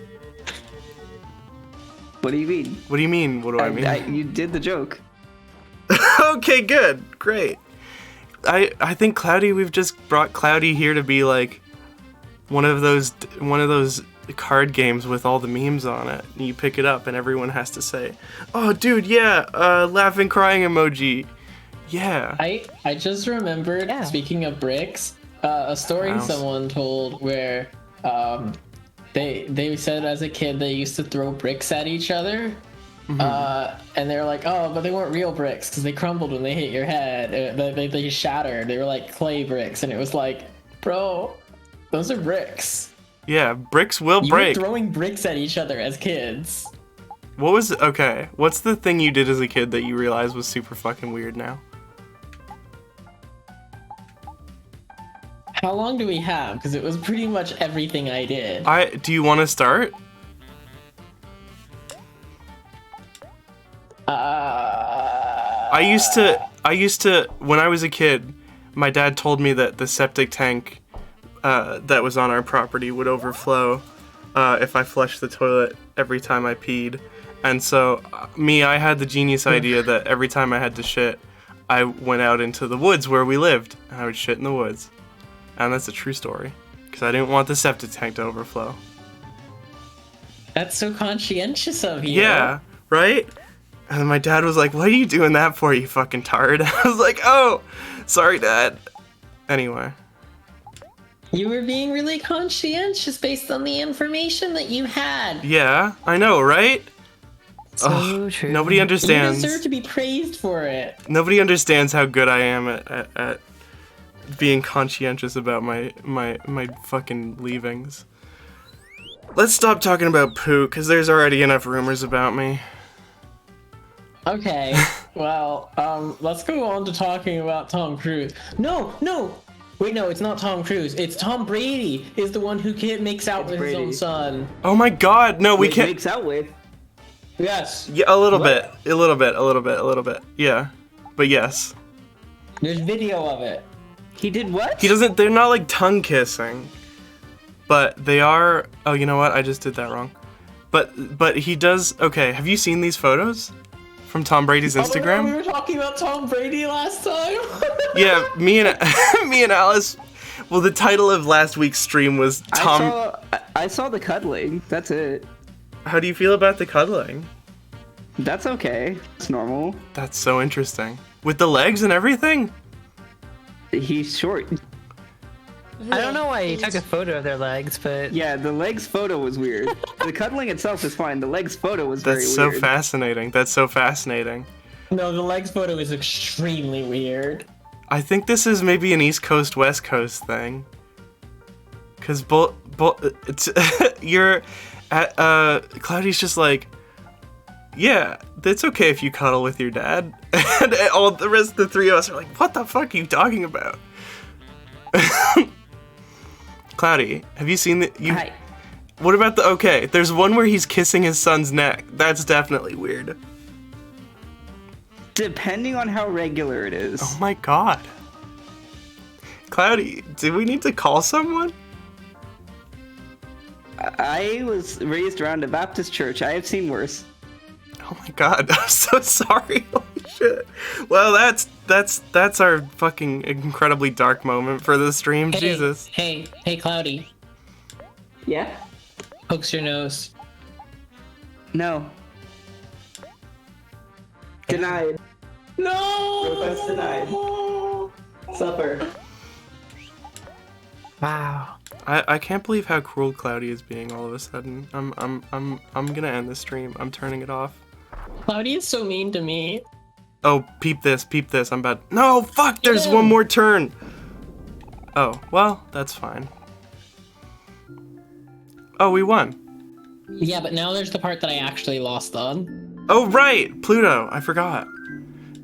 do you mean? What do you mean? What do I mean? You did the joke. Okay, good, great. I think Cloudy. We've just brought Cloudy here to be like one of those card games with all the memes on it. And you pick it up and everyone has to say, "Oh, dude, yeah, laughing, crying emoji." Yeah. I just remembered, Yeah. speaking of bricks, a story House. someone told where they said as a kid they used to throw bricks at each other. And they were like, oh, but they weren't real bricks because they crumbled when they hit your head. They shattered. They were like clay bricks. And it was like, bro, those are bricks. Yeah, bricks will You break. were throwing bricks at each other as kids. What's the thing you did as a kid that you realized was super fucking weird now? How long do we have? Because it was pretty much everything I did. Do you want to start? I used to, when I was a kid, my dad told me that the septic tank that was on our property would overflow if I flushed the toilet every time I peed. And so, I had the genius idea that every time I had to shit, I went out into the woods where we lived, and I would shit in the woods. And that's a true story, because I didn't want the septic tank to overflow. That's so conscientious of you. Yeah, right? And my dad was like, what are you doing that for, you fucking tard? I was like, oh, sorry, Dad. Anyway. You were being really conscientious based on the information that you had. Yeah, I know, right? So true. Nobody You understands. deserve to be praised for it. Nobody understands how good I am at being conscientious about my fucking leavings. Let's stop talking about poo, because there's already enough rumors about me. Okay, well, let's go on to talking about Tom Cruise. No, Wait, no, it's not Tom Cruise. It's Tom Brady is the one who makes out with his Brady. own son. Oh my God! No, we can't. Makes out with. Yes. Yeah, a little What? bit, a little bit. Yeah, but yes. There's video of it. He did what? He doesn't. They're not like tongue kissing, but they are. Oh, you know what? I just did that wrong. But he does. Okay, have you seen these photos from Tom Brady's Oh my God, Instagram? we were talking about Tom Brady last time. Yeah, me and Alice. Well, the title of last week's stream was Tom. I saw the cuddling. That's it. How do you feel about the cuddling? That's okay. It's normal. That's so interesting. With the legs and everything? He's short. I don't know why he took a photo of their legs, but Yeah, the legs photo was weird. The cuddling itself is fine. The legs photo was very That's weird. so fascinating. That's so fascinating. No, the legs photo is extremely weird. I think this is maybe an East Coast West Coast thing. Cause it's you're at Cloudy's just like, yeah, it's okay if you cuddle with your dad, and all the rest of the three of us are like, what the fuck are you talking about? Cloudy, have you seen the? Hi. What about the? Okay, there's one where he's kissing his son's neck. That's definitely weird. Depending on how regular it is. Oh my God. Cloudy, do we need to call someone? I was raised around a Baptist church. I have seen worse. Oh my God, I'm so sorry. Holy shit. Well, that's our fucking incredibly dark moment for the stream. Hey, Jesus. Hey, Cloudy. Yeah? Pokes your nose. No. Denied. No! Request denied. Supper. wow. I can't believe how cruel Cloudy is being all of a sudden. I'm gonna end the stream. I'm turning it off. Cloudy is so mean to me. Oh, peep this. I'm about. No, fuck. There's one more turn. Oh, well, that's fine. Oh, we won. Yeah, but now there's the part that I actually lost on. Oh, right! Pluto, I forgot.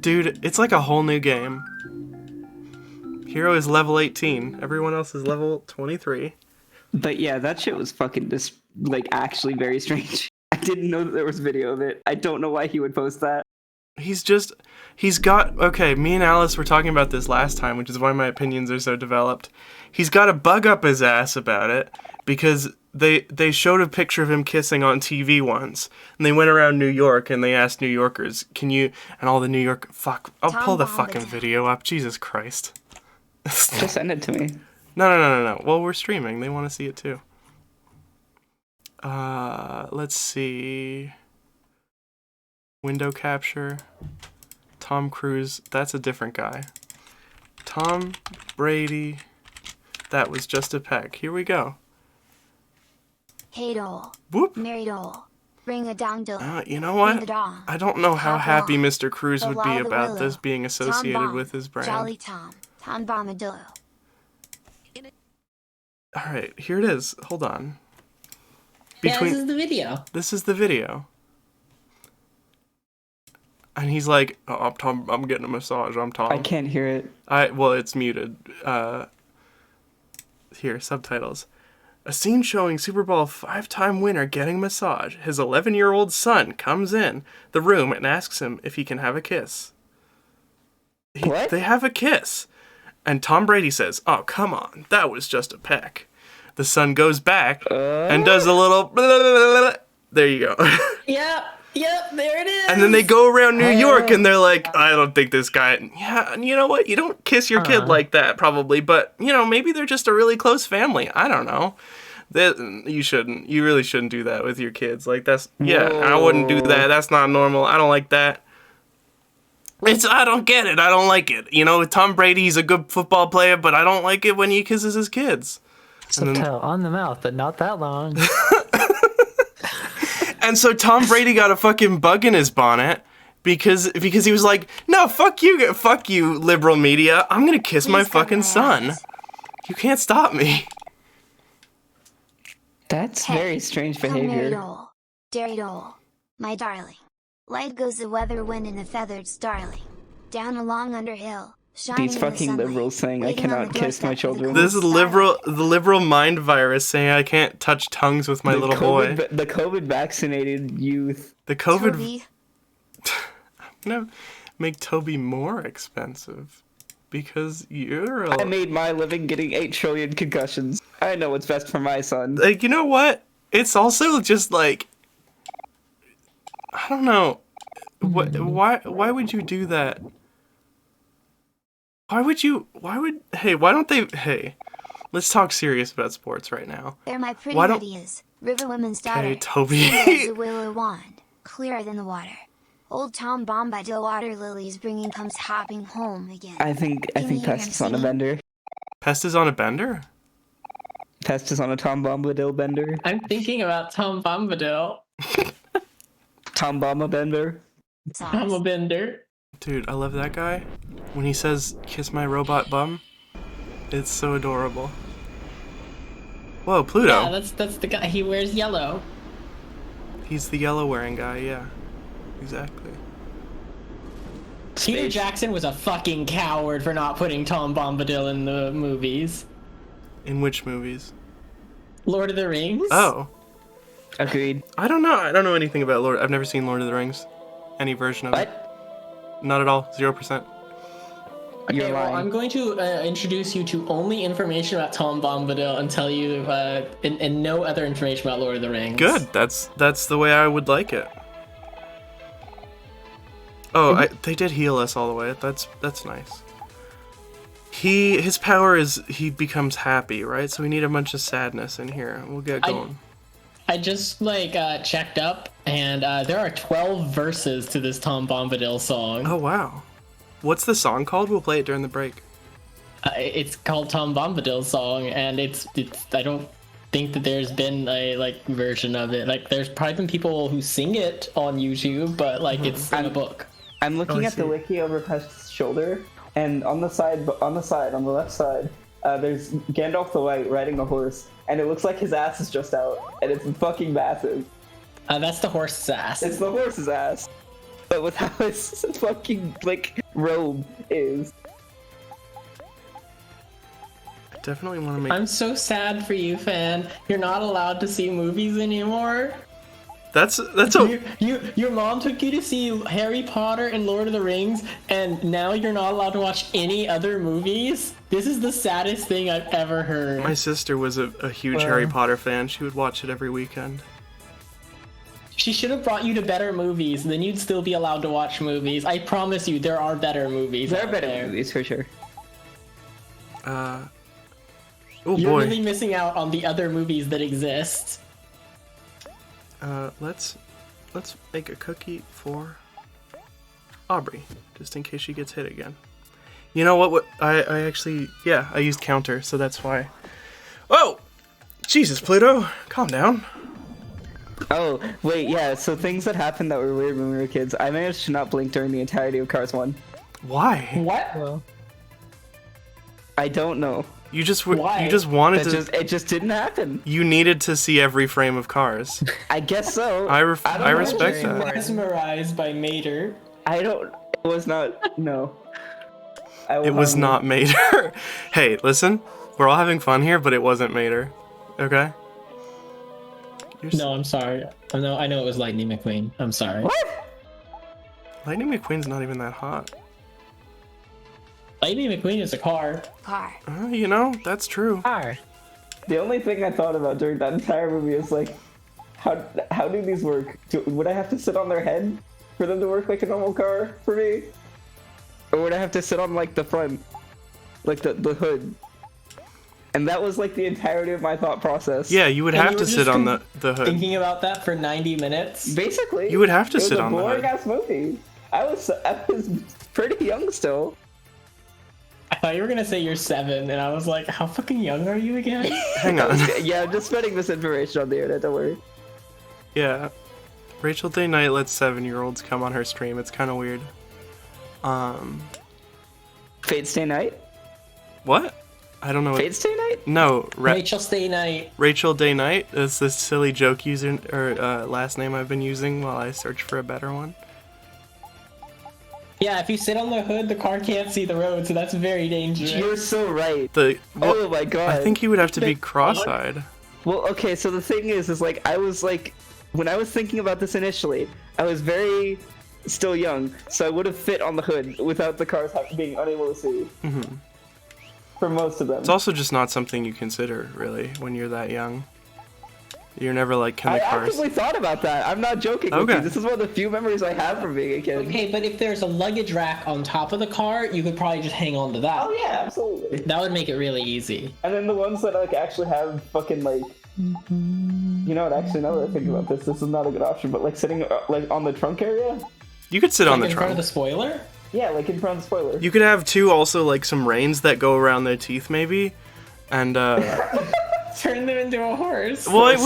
Dude, it's like a whole new game. Hero is level 18. Everyone else is level 23. But yeah, that shit was fucking just, like, actually very strange. I didn't know that there was video of it. I don't know why he would post that. Okay, me and Alice were talking about this last time, which is why my opinions are so developed. He's got a bug up his ass about it, because they showed a picture of him kissing on TV once, and they went around New York and they asked New Yorkers, can you, and all the New York, fuck, I'll pull the fucking video up, Jesus Christ. Just send it to me. No. Well, we're streaming. They want to see it too. Let's see. Window capture. Tom Cruise. That's a different guy. Tom Brady. That was just a peck. Here we go. Hey doll. Whoop. Mary doll. Ring a dong doll. You know Ring the what? dong. I don't know how Top happy off. Mr. Cruz would be Below the about willow. this being associated Tom Bomb. with his brand. Jolly Tom. Tom Bombadillo. Alright, here it is. Hold on. Yeah, this is the video. This is the video. And he's like, oh, I'm getting a massage. I'm Tom. I can't hear it. Well, it's muted. Here, subtitles. A scene showing Super Bowl 5-time winner getting a massage. His 11-year-old son comes in the room and asks him if he can have a kiss. What? They have a kiss. And Tom Brady says, oh, come on. That was just a peck. The son goes back and does a little... Blah, blah, blah, blah. There you go. Yep, there it is. And then they go around New York and they're like, I don't think this guy... Yeah, and you know what? You don't kiss your kid like that, probably. But, you know, maybe they're just a really close family. I don't know. You shouldn't. You really shouldn't do that with your kids. Like, that's... Yeah, I wouldn't do that. That's not normal. I don't like that. I don't get it. I don't like it. You know, Tom Brady's a good football player, but I don't like it when he kisses his kids. Subtle on the mouth, but not that long. And so Tom Brady got a fucking bug in his bonnet because he was like, no, fuck you, liberal media. I'm gonna kiss my fucking son. You can't stop me. That's Hey, very strange Come Mary behavior. doll. Dairy doll. My darling. Light goes the weather wind and the feathered starling. Down along under hill. shining These in the fucking sunlight, liberals saying I waiting on cannot the kiss my doorstep for the children. cold This is starlight. the liberal mind virus saying I can't touch tongues with my little boy. The COVID vaccinated youth. The COVID Toby, gonna make Toby more expensive because you're I made my living getting 8 trillion concussions. I know what's best for my son. like, you know what? It's also just like, I don't know. Why would you do that? Hey, let's talk serious about sports right now. they're my pretty Why don't- Lydias, River Women's daughter. Hey, Toby. Simple as a willow wand, clearer than the water. Old Tom Bombadil water lilies bringing comes hopping home again. I think Can you hear him Pest is on a singing? bender. Pest is on a bender? Pest is on a Tom Bombadil bender. I'm thinking about Tom Bombadil. Tom Bomba bender. Sauce. I'm a bender. Dude, I love that guy. When he says, "Kiss my robot bum," it's so adorable. Whoa, Pluto. Yeah, that's the guy. He wears yellow. He's the yellow wearing guy, yeah. Exactly. Peter Jackson was a fucking coward for not putting Tom Bombadil in the movies. In which movies? Lord of the Rings? Oh. Agreed. I don't know. I don't know anything about Lord. I've never seen Lord of the Rings. Any version of it. What? Not at all. 0%. You're Okay, well, lying. I'm going to introduce you to only information about Tom Bombadil and tell you, and no other information about Lord of the Rings. Good. That's the way I would like it. Oh, they did heal us all the way. That's nice. His power is he becomes happy, right? So we need a bunch of sadness in here. We'll get going. I just checked up, and there are 12 verses to this Tom Bombadil song. Oh wow. What's the song called? We'll play it during the break. It's called Tom Bombadil song, and it's I don't think that there's been a version of it. Like there's probably been people who sing it on YouTube, but it's in a book. I'm looking at the wiki over Pest's shoulder, and on the left side, there's Gandalf the White riding a horse, and it looks like his ass is just out, and it's fucking massive. That's the horse's ass. It's the horse's ass, but with how his fucking robe is. I definitely want to make. I'm so sad for you, fan. You're not allowed to see movies anymore. That's a. Your mom took you to see Harry Potter and Lord of the Rings, and now you're not allowed to watch any other movies? This is the saddest thing I've ever heard. My sister was a huge Harry Potter fan. She would watch it every weekend. She should have brought you to better movies, then you'd still be allowed to watch movies. I promise you, there are better movies. There are out better there. movies for sure. Oh You're boy. really missing out on the other movies that exist. Let's make a cookie for Aubrey, just in case she gets hit again. You know what? I actually, yeah, I used counter, so that's why. Oh, Jesus, Pluto, calm down. Oh, wait, yeah, so things that happened that were weird when we were kids. I managed to not blink during the entirety of Cars 1. Why? What? I don't know. You just Why? you just wanted to. It just didn't happen. You needed to see every frame of Cars. I guess so. I don't know. respect that. Mesmerized by Mater. It was not, no. It was not Mater. Hey, listen, we're all having fun here, but it wasn't Mater. Okay? No, I'm sorry. I know it was Lightning McQueen. I'm sorry. What? Lightning McQueen's not even that hot. Lightning McQueen is a car. Car. You know, that's true. The only thing I thought about during that entire movie is how do these work? Would I have to sit on their head for them to work like a normal car for me? Or would I have to sit on the front? The hood? And that was the entirety of my thought process. Yeah, you would And have you to were sit just on the hood. Thinking about that for 90 minutes. Basically. You would have to it was sit a on the hood. boring ass movie. I was pretty young still. I thought you were gonna say you're 7, and I was like, how fucking young are you again? Hang on. Yeah, I'm just spreading misinformation on the internet, don't worry. Yeah. Rachel Day Knight lets 7-year-olds come on her stream. It's kind of weird. Fate Stay Night? What? I don't know. Fate Stay Night? No, Rachel Stay Night. Rachel Day Knight is this silly joke user or last name I've been using while I search for a better one. Yeah, if you sit on the hood, the car can't see the road, so that's very dangerous. You're so right. Well, Oh my god. I think he would have to be cross-eyed. Well, okay, so the thing is like, I was like, when I was thinking about this initially, I was very still young, so I would have fit on the hood without the cars being unable to see. Mm-hmm. For most of them. It's also just not something you consider, really, when you're that young. You're never like, can the I cars... actively thought about that. I'm not joking with Okay. you. This is one of the few memories I have from being a kid. Okay, but if there's a luggage rack on top of the car, you could probably just hang on to that. Oh yeah, absolutely. That would make it really easy. And then the ones that like actually have fucking like, you know what? Actually, now that I think about this is not a good option. But like sitting like on the trunk area. You could sit on the in front trunk. of the spoiler? Yeah, like in front of the spoiler. You could have two also like some reins that go around their teeth maybe, and Turn them into a horse. well it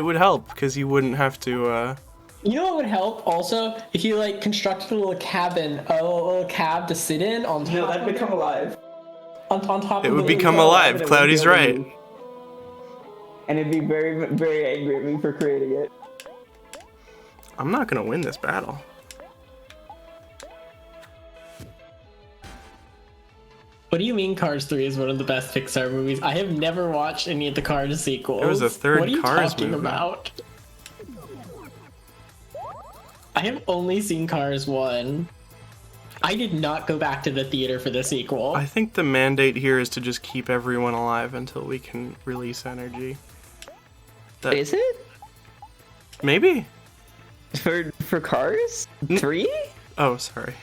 would help because you wouldn't have to. You know what would help also? If you like constructed a little cabin, a little cab to sit in on top. No, that'd become alive. On top. It of would the become little- alive. And it Cloudy's wouldn't be able right. to move. And it'd be very, very angry at me for creating it. I'm not gonna win this battle. What do you mean Cars 3 is one of the best Pixar movies? I have never watched any of the Cars sequels. There was a third What are you Cars talking movie. about? I have only seen Cars 1. I did not go back to the theater for the sequel. I think the mandate here is to just keep everyone alive until we can release energy. That, Is it? maybe? For Cars 3? Oh, sorry.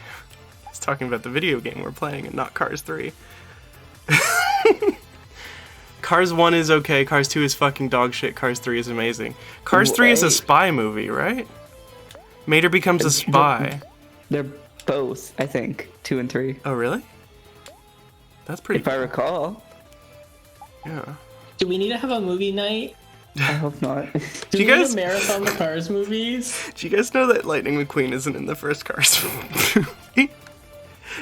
I was talking about the video game we're playing and not Cars 3. Cars 1 is okay, Cars 2 is fucking dog shit, Cars 3 is amazing. Cars 3 is a Wait. spy movie, right? Mater becomes a spy. They're both, I think, 2 and 3. Oh, really? That's pretty If I cool. recall. Yeah. Do we need to have a movie night? I hope not. Do you we need guys- to marathon the Cars movies? Do you guys know that Lightning McQueen isn't in the first Cars movie?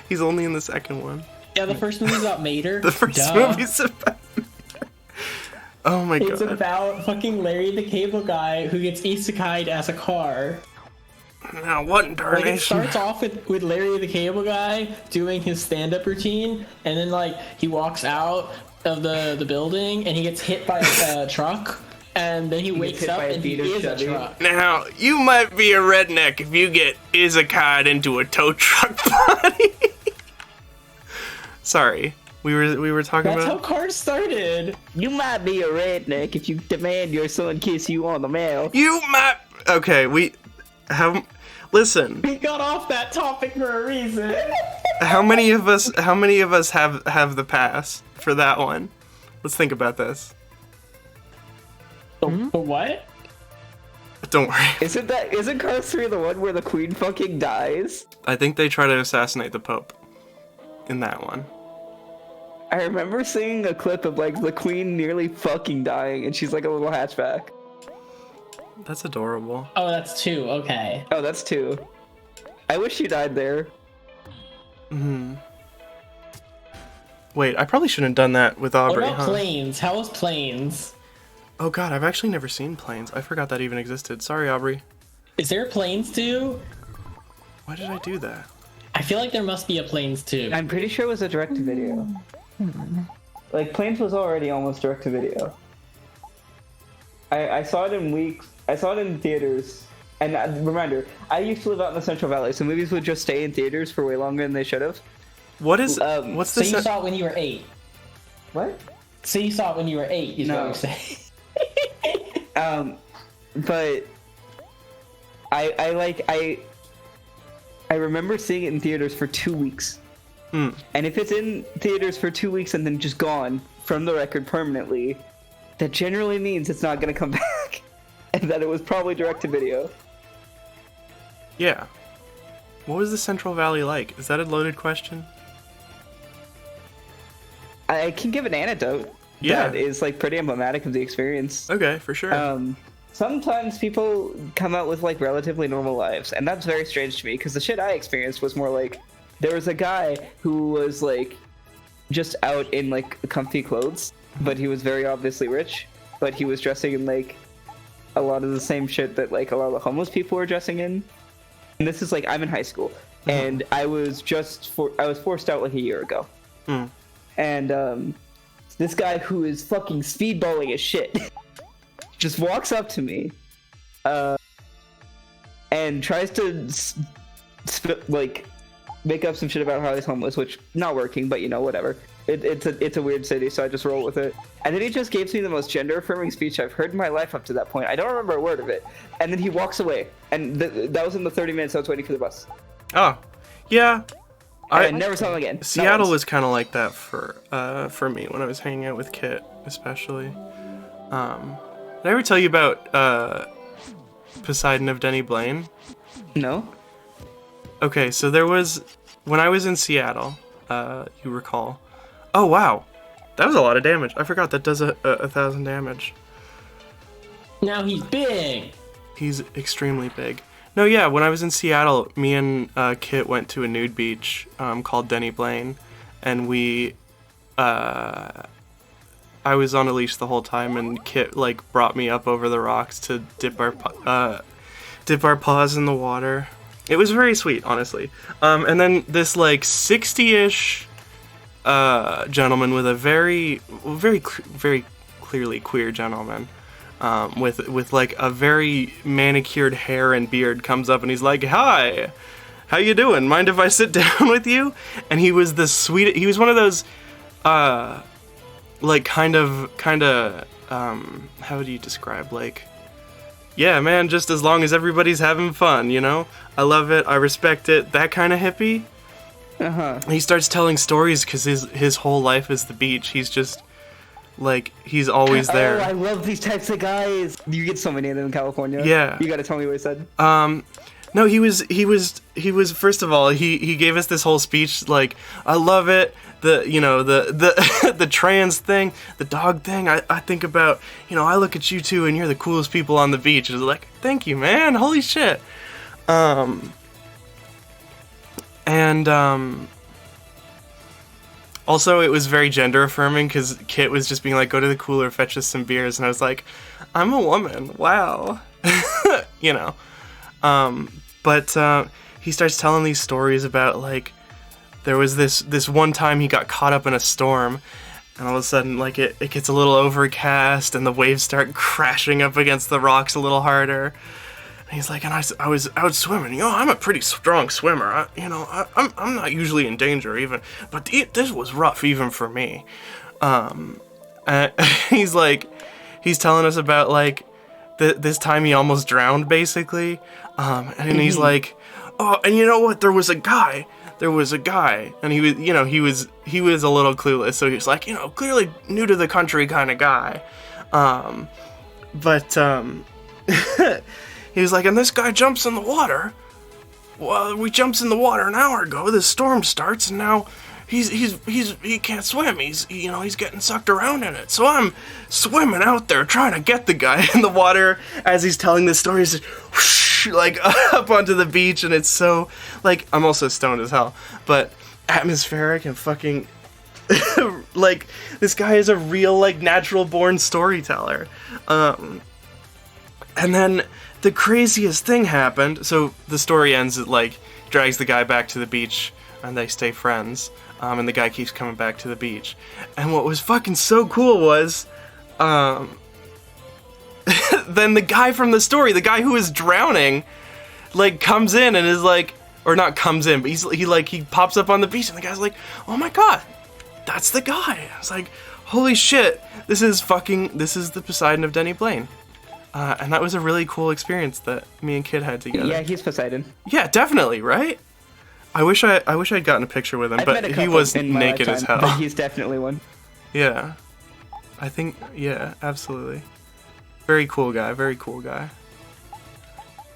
He's only in the second one. Yeah, the first movie's about Mater. The first Duh. movie's about... Oh my It's god. about fucking Larry the Cable Guy who gets isekai'd as a car. Now, what in Like, it darnation? starts off with Larry the Cable Guy doing his stand-up routine, and then like he walks out of the building and he gets hit by a truck, and then he wakes hit up by a and he beater is a Chevy. truck. Now, you might be a redneck if you get izakai'd into a tow truck body. Sorry. We were talking That's how about... Cars started. You might be a redneck if you demand your son kiss you on the mouth. You might... Okay, we... Listen. We got off that topic for a reason. How many of us have the pass for that one? Let's think about this. The what? Don't worry. Isn't Cars 3 the one where the queen fucking dies? I think they try to assassinate the Pope in that one. I remember seeing a clip of like the queen nearly fucking dying and she's like a little hatchback. That's adorable. Oh, that's 2. Okay. Oh, that's 2. I wish she died there. Wait, I probably shouldn't have done that with What Aubrey, about huh? Planes? How was Planes? Oh god, I've actually never seen Planes. I forgot that even existed. Sorry, Aubrey. Is there a Planes 2? Why did I do that? I feel like there must be a Planes 2. I'm pretty sure it was a direct-to-video. Like, Planes was already almost direct-to-video. I saw it in weeks. I saw it in theaters. And reminder, I used to live out in the Central Valley, so movies would just stay in theaters for way longer than they should have. What is... what's So this? you saw it when you were 8. What? So you saw it when you were 8, is No. what you're saying. But I remember seeing it in theaters for 2 weeks. And if it's in theaters for 2 weeks and then just gone from the record permanently, that generally means it's not going to come back. And that it was probably direct to video. Yeah. What was the Central Valley like? Is that a loaded question? I can give an anecdote Yeah. that is like pretty emblematic of the experience. Okay, for sure. Sometimes people come out with like relatively normal lives, and that's very strange to me because the shit I experienced was more like there was a guy who was like just out in like comfy clothes, but he was very obviously rich, but he was dressing in like a lot of the same shit that like a lot of the homeless people were dressing in. And this is like I'm in high school, and I was forced out like a year ago. And this guy who is fucking speedballing as shit just walks up to me, and tries to like make up some shit about how he's homeless, which not working, but you know, whatever. It's a weird city, so I just roll with it. And then he just gave me the most gender-affirming speech I've heard in my life up to that point. I don't remember a word of it. And then he walks away, and that was in the 30 minutes I was waiting for the bus. Oh, yeah. I never saw him again. Seattle was kind of like that for me when I was hanging out with Kit, especially. Did I ever tell you about Poseidon of Denny Blaine? No. Okay, so there was when I was in Seattle. You recall? Oh wow, that was a lot of damage. I forgot that does a 1,000 damage. Now he's big. He's extremely big. No, yeah, when I was in Seattle, me and Kit went to a nude beach called Denny Blaine, and I was on a leash the whole time, and Kit like brought me up over the rocks to dip our paws in the water. It was very sweet, honestly. And then this like 60-ish gentleman with a very clearly queer gentleman, with like a very manicured hair and beard comes up and he's like, "Hi, how you doing? Mind if I sit down with you?" And he was the sweet. He was one of those, like kind of, how do you describe like? Yeah, man, just as long as everybody's having fun, you know? I love it, I respect it, that kind of hippie. He starts telling stories because his whole life is the beach. He's just, like, he's always there. Oh, I love these types of guys. You get so many of them in California. Yeah. You gotta tell me what he said. No, he was, first of all, he gave us this whole speech, like, I love it. The trans thing, the dog thing, I think about, you know, I look at you two and you're the coolest people on the beach. It's like, thank you, man, holy shit. Also, it was very gender affirming because Kit was just being like, go to the cooler, fetch us some beers, and I was like, I'm a woman, wow. You know. But he starts telling these stories about, like, there was this one time he got caught up in a storm, and all of a sudden, like, it gets a little overcast, and the waves start crashing up against the rocks a little harder. And he's like, and I was out swimming. You know, I'm a pretty strong swimmer. I'm not usually in danger even, but this was rough even for me. He's like, he's telling us about like this time he almost drowned basically. And he's like, oh, and you know what? There was a guy, and he was a little clueless. So he was like, you know, clearly new to the country kind of guy. He was like, and this guy jumps in the water. Well, we jumps in the water an hour ago. This storm starts, and now he can't swim. He's getting sucked around in it. So I'm swimming out there trying to get the guy in the water as he's telling this story. He's just whoosh, like up onto the beach, and it's so like I'm also stoned as hell, but atmospheric and fucking like this guy is a real like natural born storyteller. And then the craziest thing happened. So the story ends, it like drags the guy back to the beach and they stay friends. And the guy keeps coming back to the beach. And what was fucking so cool was, then the guy from the story, the guy who is drowning, like comes in and is like, or not comes in, but he pops up on the beach and the guy's like, oh my god, that's the guy. I was like, holy shit, this is the Poseidon of Denny Blaine. And that was a really cool experience that me and Kid had together. Yeah, he's Poseidon. Yeah, definitely, right? I wish I'd gotten a picture with him, but he was naked as hell. But he's definitely one. Yeah. I think, yeah, absolutely. Very cool guy, very cool guy.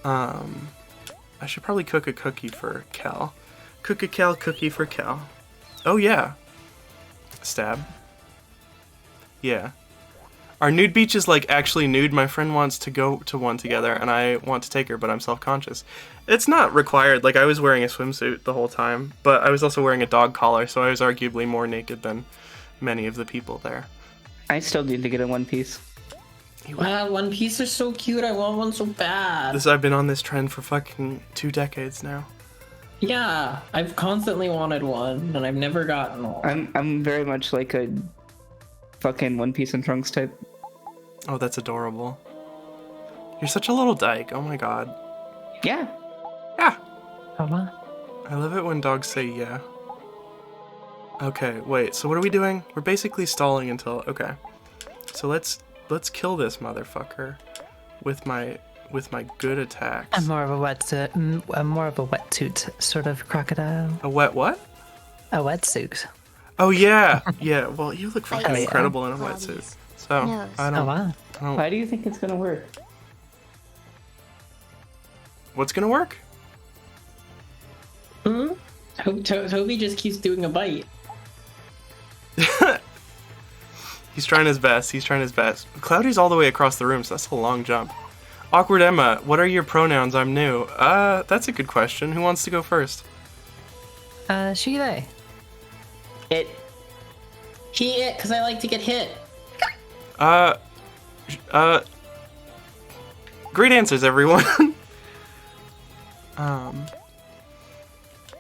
I should probably cook a cookie for Cal. Cook a Cal cookie for Cal. Oh yeah. Stab. Yeah. Our nude beach is like actually nude. My friend wants to go to one together and I want to take her, but I'm self-conscious. It's not required. Like I was wearing a swimsuit the whole time, but I was also wearing a dog collar, so I was arguably more naked than many of the people there. I still need to get a one piece. One Piece are so cute. I want one so bad. I've been on this trend for fucking 2 decades now. Yeah, I've constantly wanted one, and I've never gotten one. I'm very much like a fucking One Piece and Trunks type. Oh, that's adorable. You're such a little dyke. Oh my god. Yeah. Yeah. Oh, wow. I love it when dogs say yeah. Okay, wait. So what are we doing? We're basically stalling until okay. So let's kill this motherfucker with my good attacks. I'm more of a wetsuit sort of crocodile. A wet what? A wetsuit. Oh yeah, yeah. Well, you look fucking Bites, incredible in a claws, wetsuit. So nose. I Oh, don't. wow. Why do you think it's gonna work? What's gonna work? Toby just keeps doing a bite. He's trying his best. He's trying his best. Cloudy's all the way across the room, so that's a long jump. Awkward Emma, what are your pronouns? I'm new. That's a good question. Who wants to go first? She, they. It, because I like to get hit. Great answers, everyone.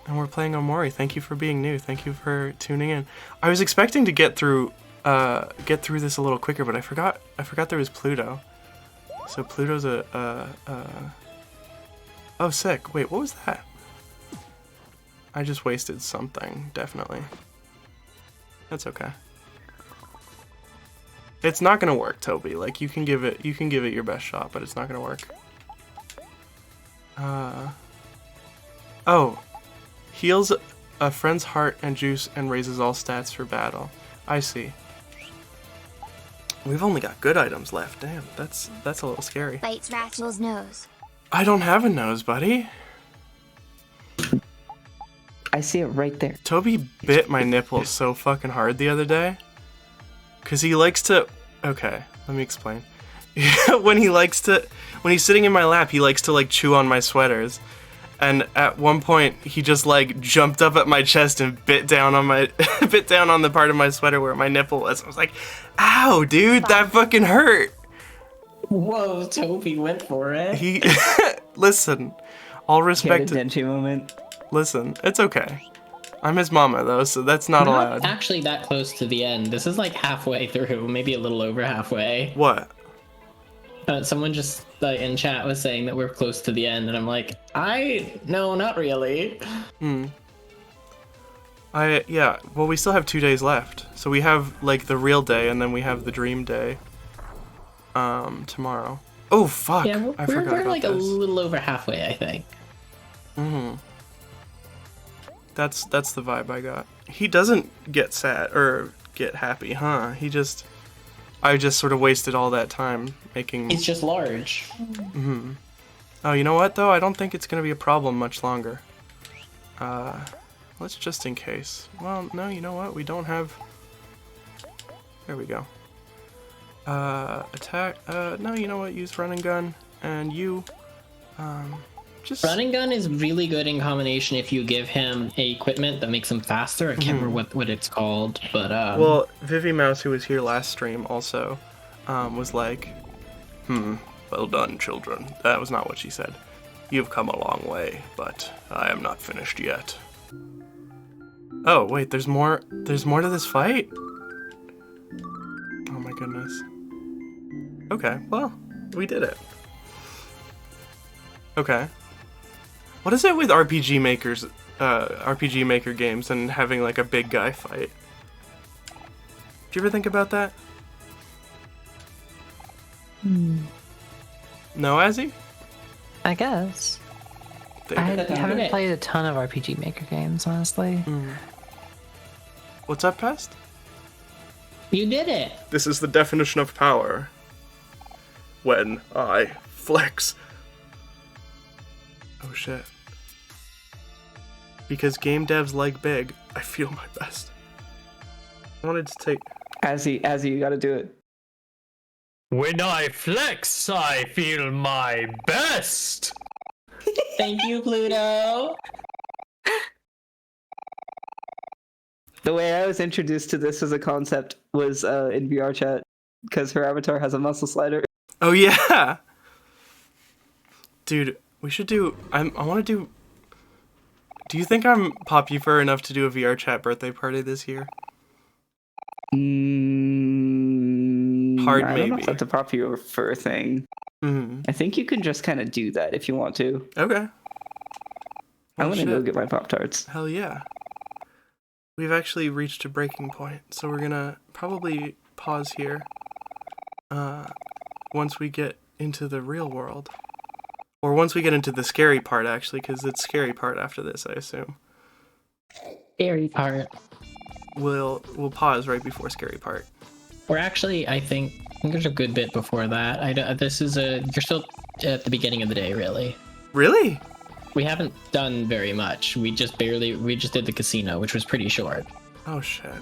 And we're playing Omori. Thank you for being new. Thank you for tuning in. I was expecting to get through this a little quicker, but I forgot there was Pluto. So Pluto's oh, sick. Wait, what was that? I just wasted something, definitely. That's okay. It's not gonna work, Toby. Like you can give it your best shot, but it's not gonna work. Oh, heals a friend's heart and juice and raises all stats for battle. I see. We've only got good items left. Damn, that's a little scary. Bites Rachel's nose. I don't have a nose, buddy. I see it right there. Toby bit my nipple so fucking hard the other day. Cause he likes to. Okay, let me explain. when he's sitting in my lap, he likes to like chew on my sweaters. And at one point, he just like jumped up at my chest and bit down on the part of my sweater where my nipple was. I was like, "Ow, dude, that fucking hurt." Whoa, Toby went for it. He listen. All respect. He had a Denchi moment. Listen, it's okay. I'm his mama though, so that's not We're allowed. not actually that close to the end. This is like halfway through, maybe a little over halfway. What? Someone just in chat was saying that we're close to the end, and I'm like, no, not really. Yeah. Well, we still have 2 days left, so we have like the real day, and then we have the dream day. Tomorrow. Oh fuck! Yeah, I forgot we're about like this. a little over halfway, I think. That's the vibe I got. He doesn't get sad or get happy, huh? I just sort of wasted all that time making. It's just large. Oh, you know what though? I don't think it's gonna be a problem much longer. Let's just in case. Well, no, you know what? We don't have. There we go. Attack. No, you know what? Use run and gun, and you. Just. Run and gun is really good in combination if you give him a equipment that makes him faster. I can't remember what it's called, but Well, Vivi Mouse, who was here last stream, also was like, well done, children. That was not what she said. You've come a long way, but I am not finished yet. Oh, wait, there's more to this fight? Oh my goodness. Okay, well, we did it. Okay. What is it with RPG Maker games and having like a big guy fight? Do you ever think about that? No, Azzy? I guess. I haven't played a ton of RPG Maker games, honestly. What's up, Pest? you did it. This is the definition of power. When I flex. Oh shit. Because game devs like big, I feel my best. I wanted to take... Azzy, you gotta do it. When I flex, I feel my best. Thank you, Pluto. The way I was introduced to this as a concept was in VR chat, because her avatar has a muscle slider. Oh yeah, dude. We should do. I want to do. Do you think I'm popular enough to do a VR chat birthday party this year? Hard I don't know maybe. if that's a popular fur thing. Mm-hmm. I think you can just kind of do that if you want to. Okay. I'm Well, gonna go shit. get my Pop-Tarts. Hell yeah. We've actually reached a breaking point, so we're gonna probably pause here once we get into the real world. Or once we get into the scary part, actually, because it's scary part after this, I assume. Scary part. We'll pause right before scary part. Or actually, I think there's a good bit before that. You're still at the beginning of the day, really. Really? We haven't done very much. We just did the casino, which was pretty short. Oh shit.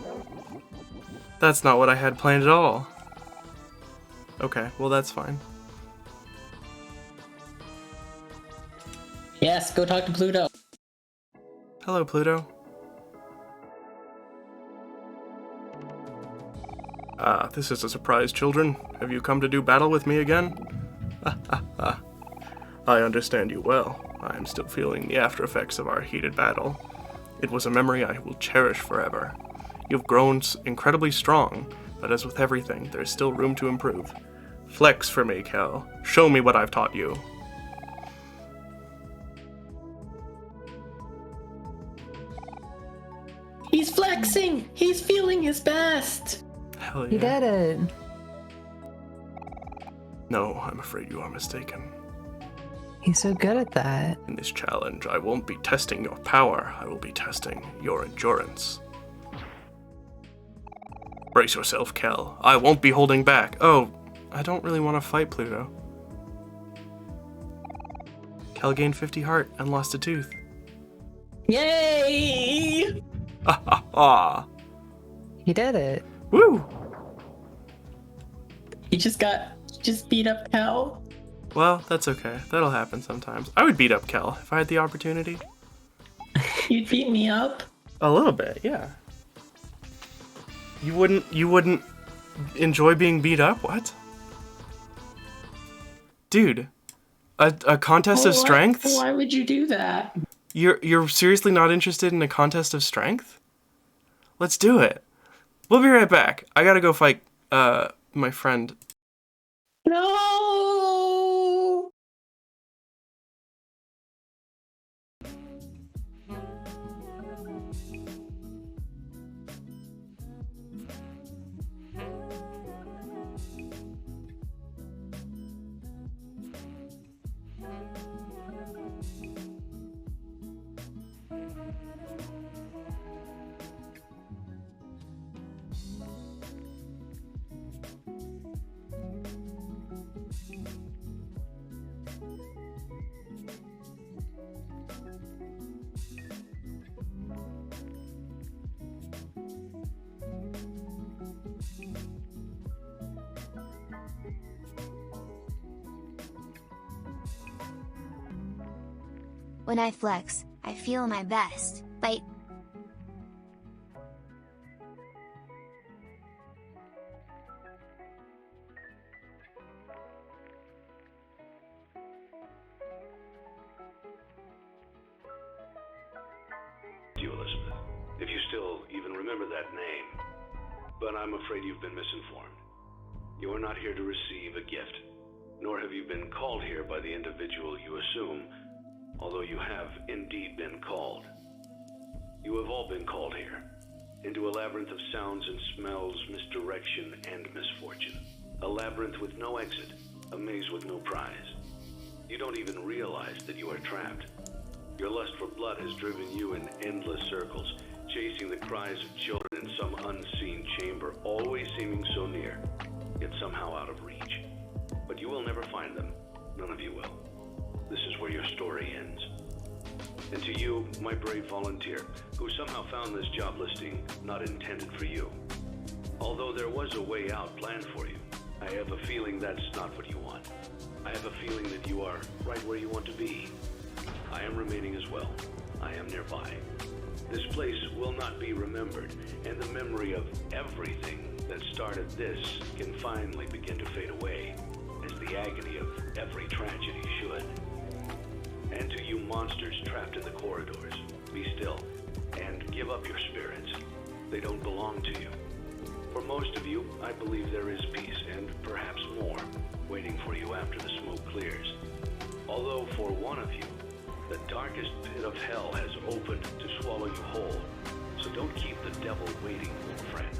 That's not what I had planned at all. Okay, well that's fine. Yes, go talk to Pluto. Hello, Pluto. This is a surprise, children. Have you come to do battle with me again? I understand you well. I am still feeling the after effects of our heated battle. It was a memory I will cherish forever. You've grown incredibly strong, but as with everything, there's still room to improve. Flex for me, Kel. Show me what I've taught you. He's flexing! He's feeling his best! Hell yeah. He did it. No, I'm afraid you are mistaken. He's so good at that. In this challenge, I won't be testing your power, I will be testing your endurance. Brace yourself, Kel. I won't be holding back. Oh, I don't really want to fight Pluto. Kel gained 50 heart and lost a tooth. Yay! Ha ha ha! He did it. Woo! He just beat up Cal. Well, that's okay. That'll happen sometimes. I would beat up Kel if I had the opportunity. You'd beat me up? A little bit, yeah. You wouldn't enjoy being beat up? What? Dude, a contest of strengths? Why would you do that? You're seriously not interested in a contest of strength? Let's do it. We'll be right back. I gotta go fight my friend. No! When I flex, I feel my best. Bite. You, Elizabeth, if you still even remember that name. But I'm afraid you've been misinformed. You are not here to receive a gift, nor have you been called here by the individual you assume, although you have indeed been called. You have all been called here, into a labyrinth of sounds and smells, misdirection, and misfortune. A labyrinth with no exit, a maze with no prize. You don't even realize that you are trapped. Your lust for blood has driven you in endless circles, chasing the cries of children in some unseen chamber, always seeming so near, yet somehow out of reach. But you will never find them. None of you will. This is where your story ends. And to you, my brave volunteer, who somehow found this job listing not intended for you. Although there was a way out planned for you, I have a feeling that's not what you want. I have a feeling that you are right where you want to be. I am remaining as well. I am nearby. This place will not be remembered, and the memory of everything that started this can finally begin to fade away as the the agony of every tragedy should. And to you monsters trapped in the corridors, be still and give up your spirits. They don't belong to you. For most of you, I believe there is peace and perhaps more waiting for you after the smoke clears. Although for one of you, the darkest pit of hell has opened to swallow you whole. So don't keep the devil waiting, friend.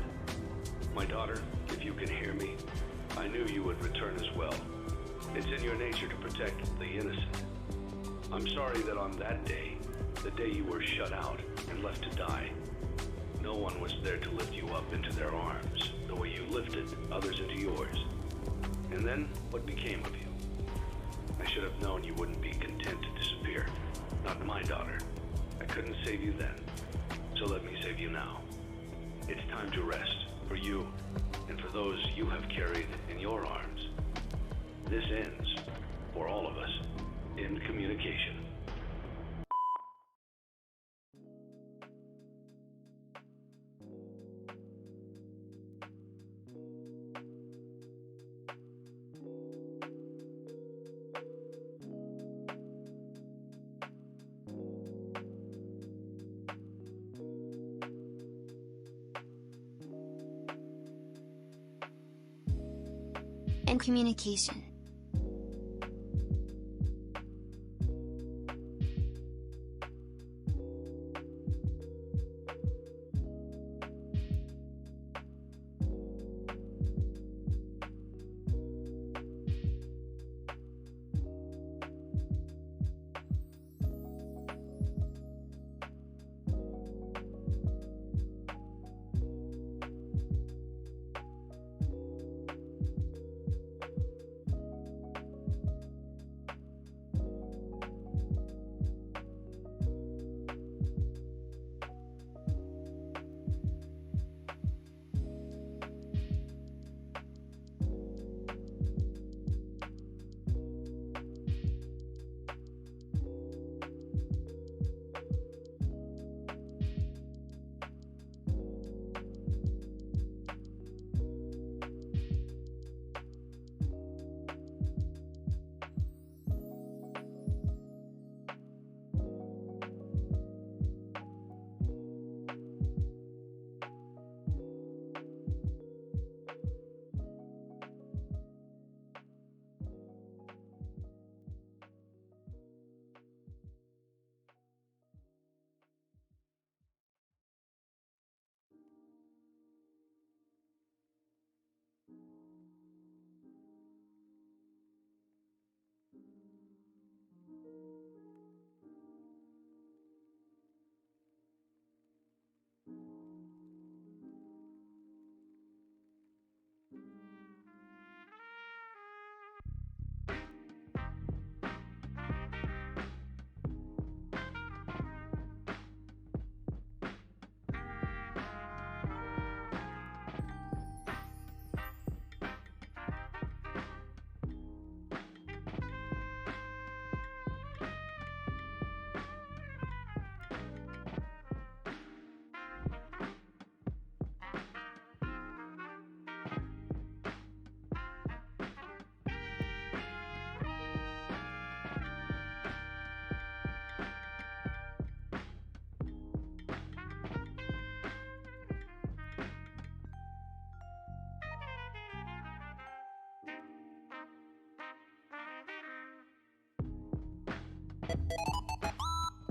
My daughter, if you can hear me, I knew you would return as well. It's in your nature to protect the innocent. I'm sorry that on that day, the day you were shut out and left to die, no one was there to lift you up into their arms, the way you lifted others into yours. And then, what became of you? I should have known you wouldn't be content to disappear. Not my daughter. I couldn't save you then, so let me save you now. It's time to rest, for you, and for those you have carried in your arms. This ends, for all of us, in communication. And communication.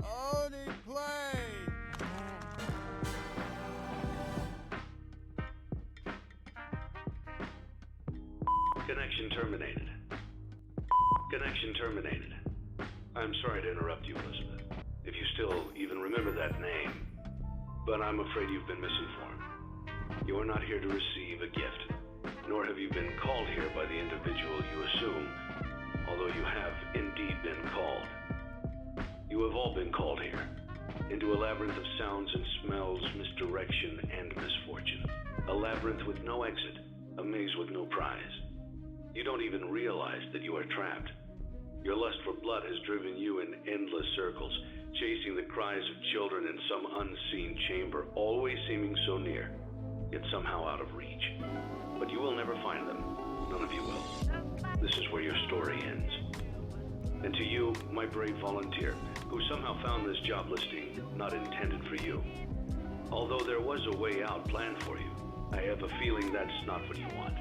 Oni play! Connection terminated. Connection terminated. I'm sorry to interrupt you, Elizabeth, if you still even remember that name, but I'm afraid you've been misinformed. You are not here to receive a gift, nor have you been called here by the individual you assume, although you have indeed been called. You have all been called here, into a labyrinth of sounds and smells, misdirection, and misfortune. A labyrinth with no exit, a maze with no prize. You don't even realize that you are trapped. Your lust for blood has driven you in endless circles, chasing the cries of children in some unseen chamber, always seeming so near, yet somehow out of reach. But you will never find them. None of you will. this is where your story ends. And to you, my brave volunteer, who somehow found this job listing not intended for you. Although there was a way out planned for you, I have a feeling that's not what you want.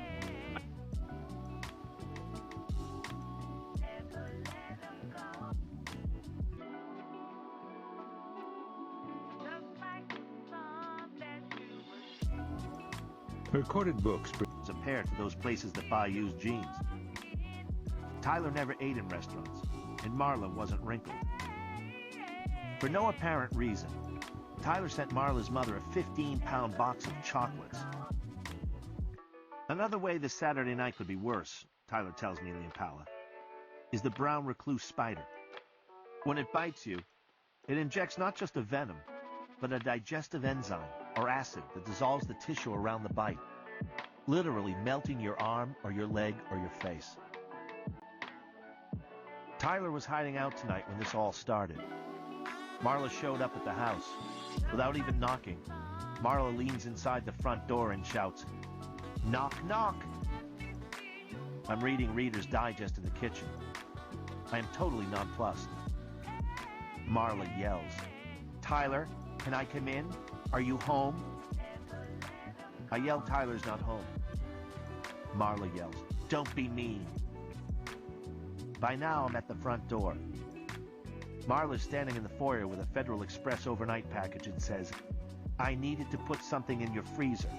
Recorded books is a pair to those places that buy used jeans. Tyler never ate in restaurants, and Marla wasn't wrinkled. For no apparent reason, Tyler sent Marla's mother a 15-pound box of chocolates. Another way this Saturday night could be worse, Tyler tells me in the Impala, is the brown recluse spider. When it bites you, it injects not just a venom, but a digestive enzyme or acid that dissolves the tissue around the bite, literally melting your arm or your leg or your face. Tyler was hiding out tonight when this all started. Marla showed up at the house. Without even knocking, Marla leans inside the front door and shouts, "Knock, knock!" I'm reading Reader's Digest in the kitchen. I am totally nonplussed. Marla yells, "Tyler, can I come in? Are you home?" I yell Tyler's not home. Marla yells, "Don't be mean." By now I'm at the front door. Marla's standing in the foyer with a Federal Express overnight package and says, "I needed to put something in your freezer."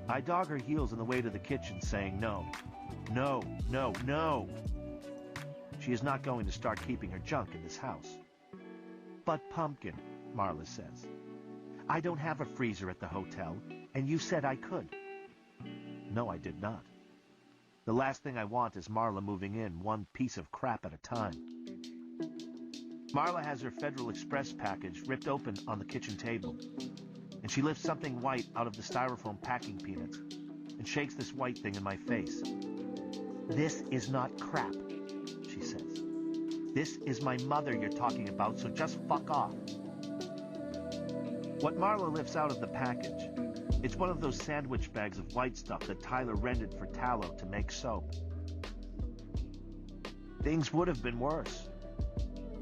I dog her heels on the way to the kitchen saying no, no, no, no. She is not going to start keeping her junk in this house. "But Pumpkin," Marla says, "I don't have a freezer at the hotel, and you said I could." No, I did not. The last thing I want is Marla moving in one piece of crap at a time. Marla has her Federal Express package ripped open on the kitchen table, and she lifts something white out of the styrofoam packing peanuts and shakes this white thing in my face. "This is not crap," she says. "This is my mother you're talking about, so just fuck off." What Marla lifts out of the package, it's one of those sandwich bags of white stuff that Tyler rented for tallow to make soap. "Things would have been worse,"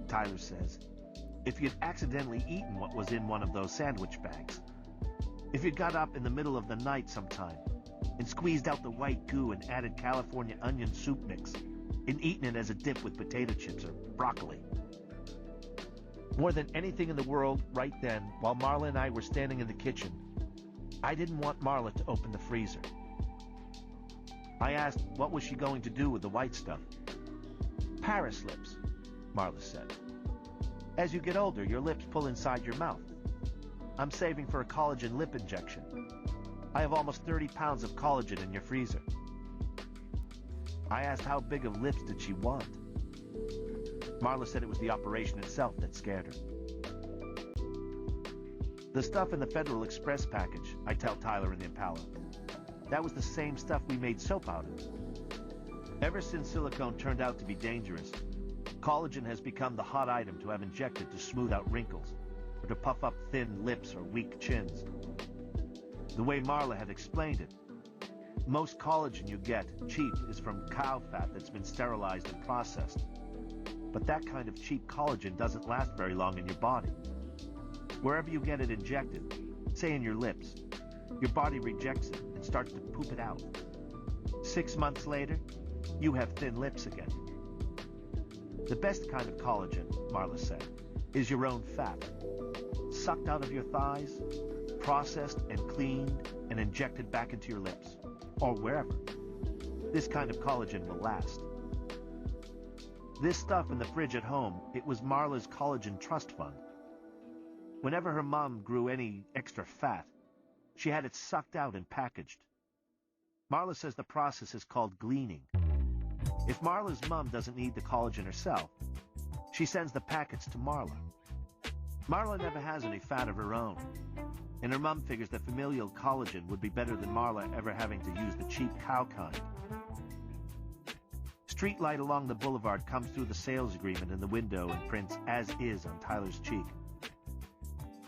Tyler says, "if you'd accidentally eaten what was in one of those sandwich bags. If you got up in the middle of the night sometime and squeezed out the white goo and added California onion soup mix and eaten it as a dip with potato chips or broccoli." More than anything in the world right then, while Marla and I were standing in the kitchen, I didn't want Marla to open the freezer. I asked what was she going to do with the white stuff. "Paris lips," Marla said. "As you get older, your lips pull inside your mouth. I'm saving for a collagen lip injection. I have almost 30 pounds of collagen in your freezer." I asked how big of lips did she want. Marla said it was the operation itself that scared her. The stuff in the Federal Express package, I tell Tyler in the Impala, that was the same stuff we made soap out of. Ever since silicone turned out to be dangerous, collagen has become the hot item to have injected to smooth out wrinkles, or to puff up thin lips or weak chins. The way Marla had explained it, most collagen you get, cheap, is from cow fat that's been sterilized and processed. But that kind of cheap collagen doesn't last very long in your body. Wherever you get it injected, say in your lips, your body rejects it and starts to poop it out. 6 months later, you have thin lips again. The best kind of collagen, Marla said, is your own fat. Sucked out of your thighs, processed and cleaned and injected back into your lips, or wherever. This kind of collagen will last. This stuff in the fridge at home, it was Marla's collagen trust fund. Whenever her mom grew any extra fat, she had it sucked out and packaged. Marla says the process is called gleaning. If Marla's mom doesn't need the collagen herself, she sends the packets to Marla. Marla never has any fat of her own, and her mom figures that familial collagen would be better than Marla ever having to use the cheap cow kind. Street light along the boulevard comes through the sales agreement in the window and prints "as is" on Tyler's cheek.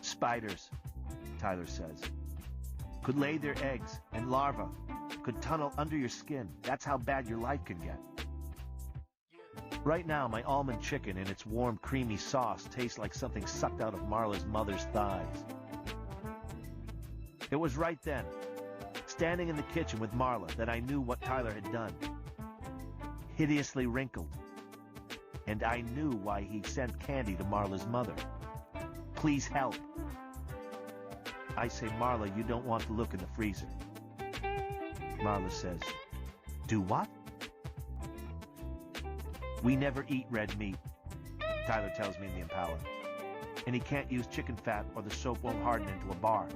"Spiders," Tyler says, "could lay their eggs and larvae could tunnel under your skin. That's how bad your life can get. Right now, my almond chicken in its warm, creamy sauce tastes like something sucked out of Marla's mother's thighs. It was right then, standing in the kitchen with Marla, that I knew what Tyler had done. Hideously wrinkled. And I knew why he sent candy to Marla's mother. Please help. I say, Marla, you don't want to look in the freezer. Marla says, do what? We never eat red meat, Tyler tells me in the Impala. And he can't use chicken fat or the soap won't harden into a bar.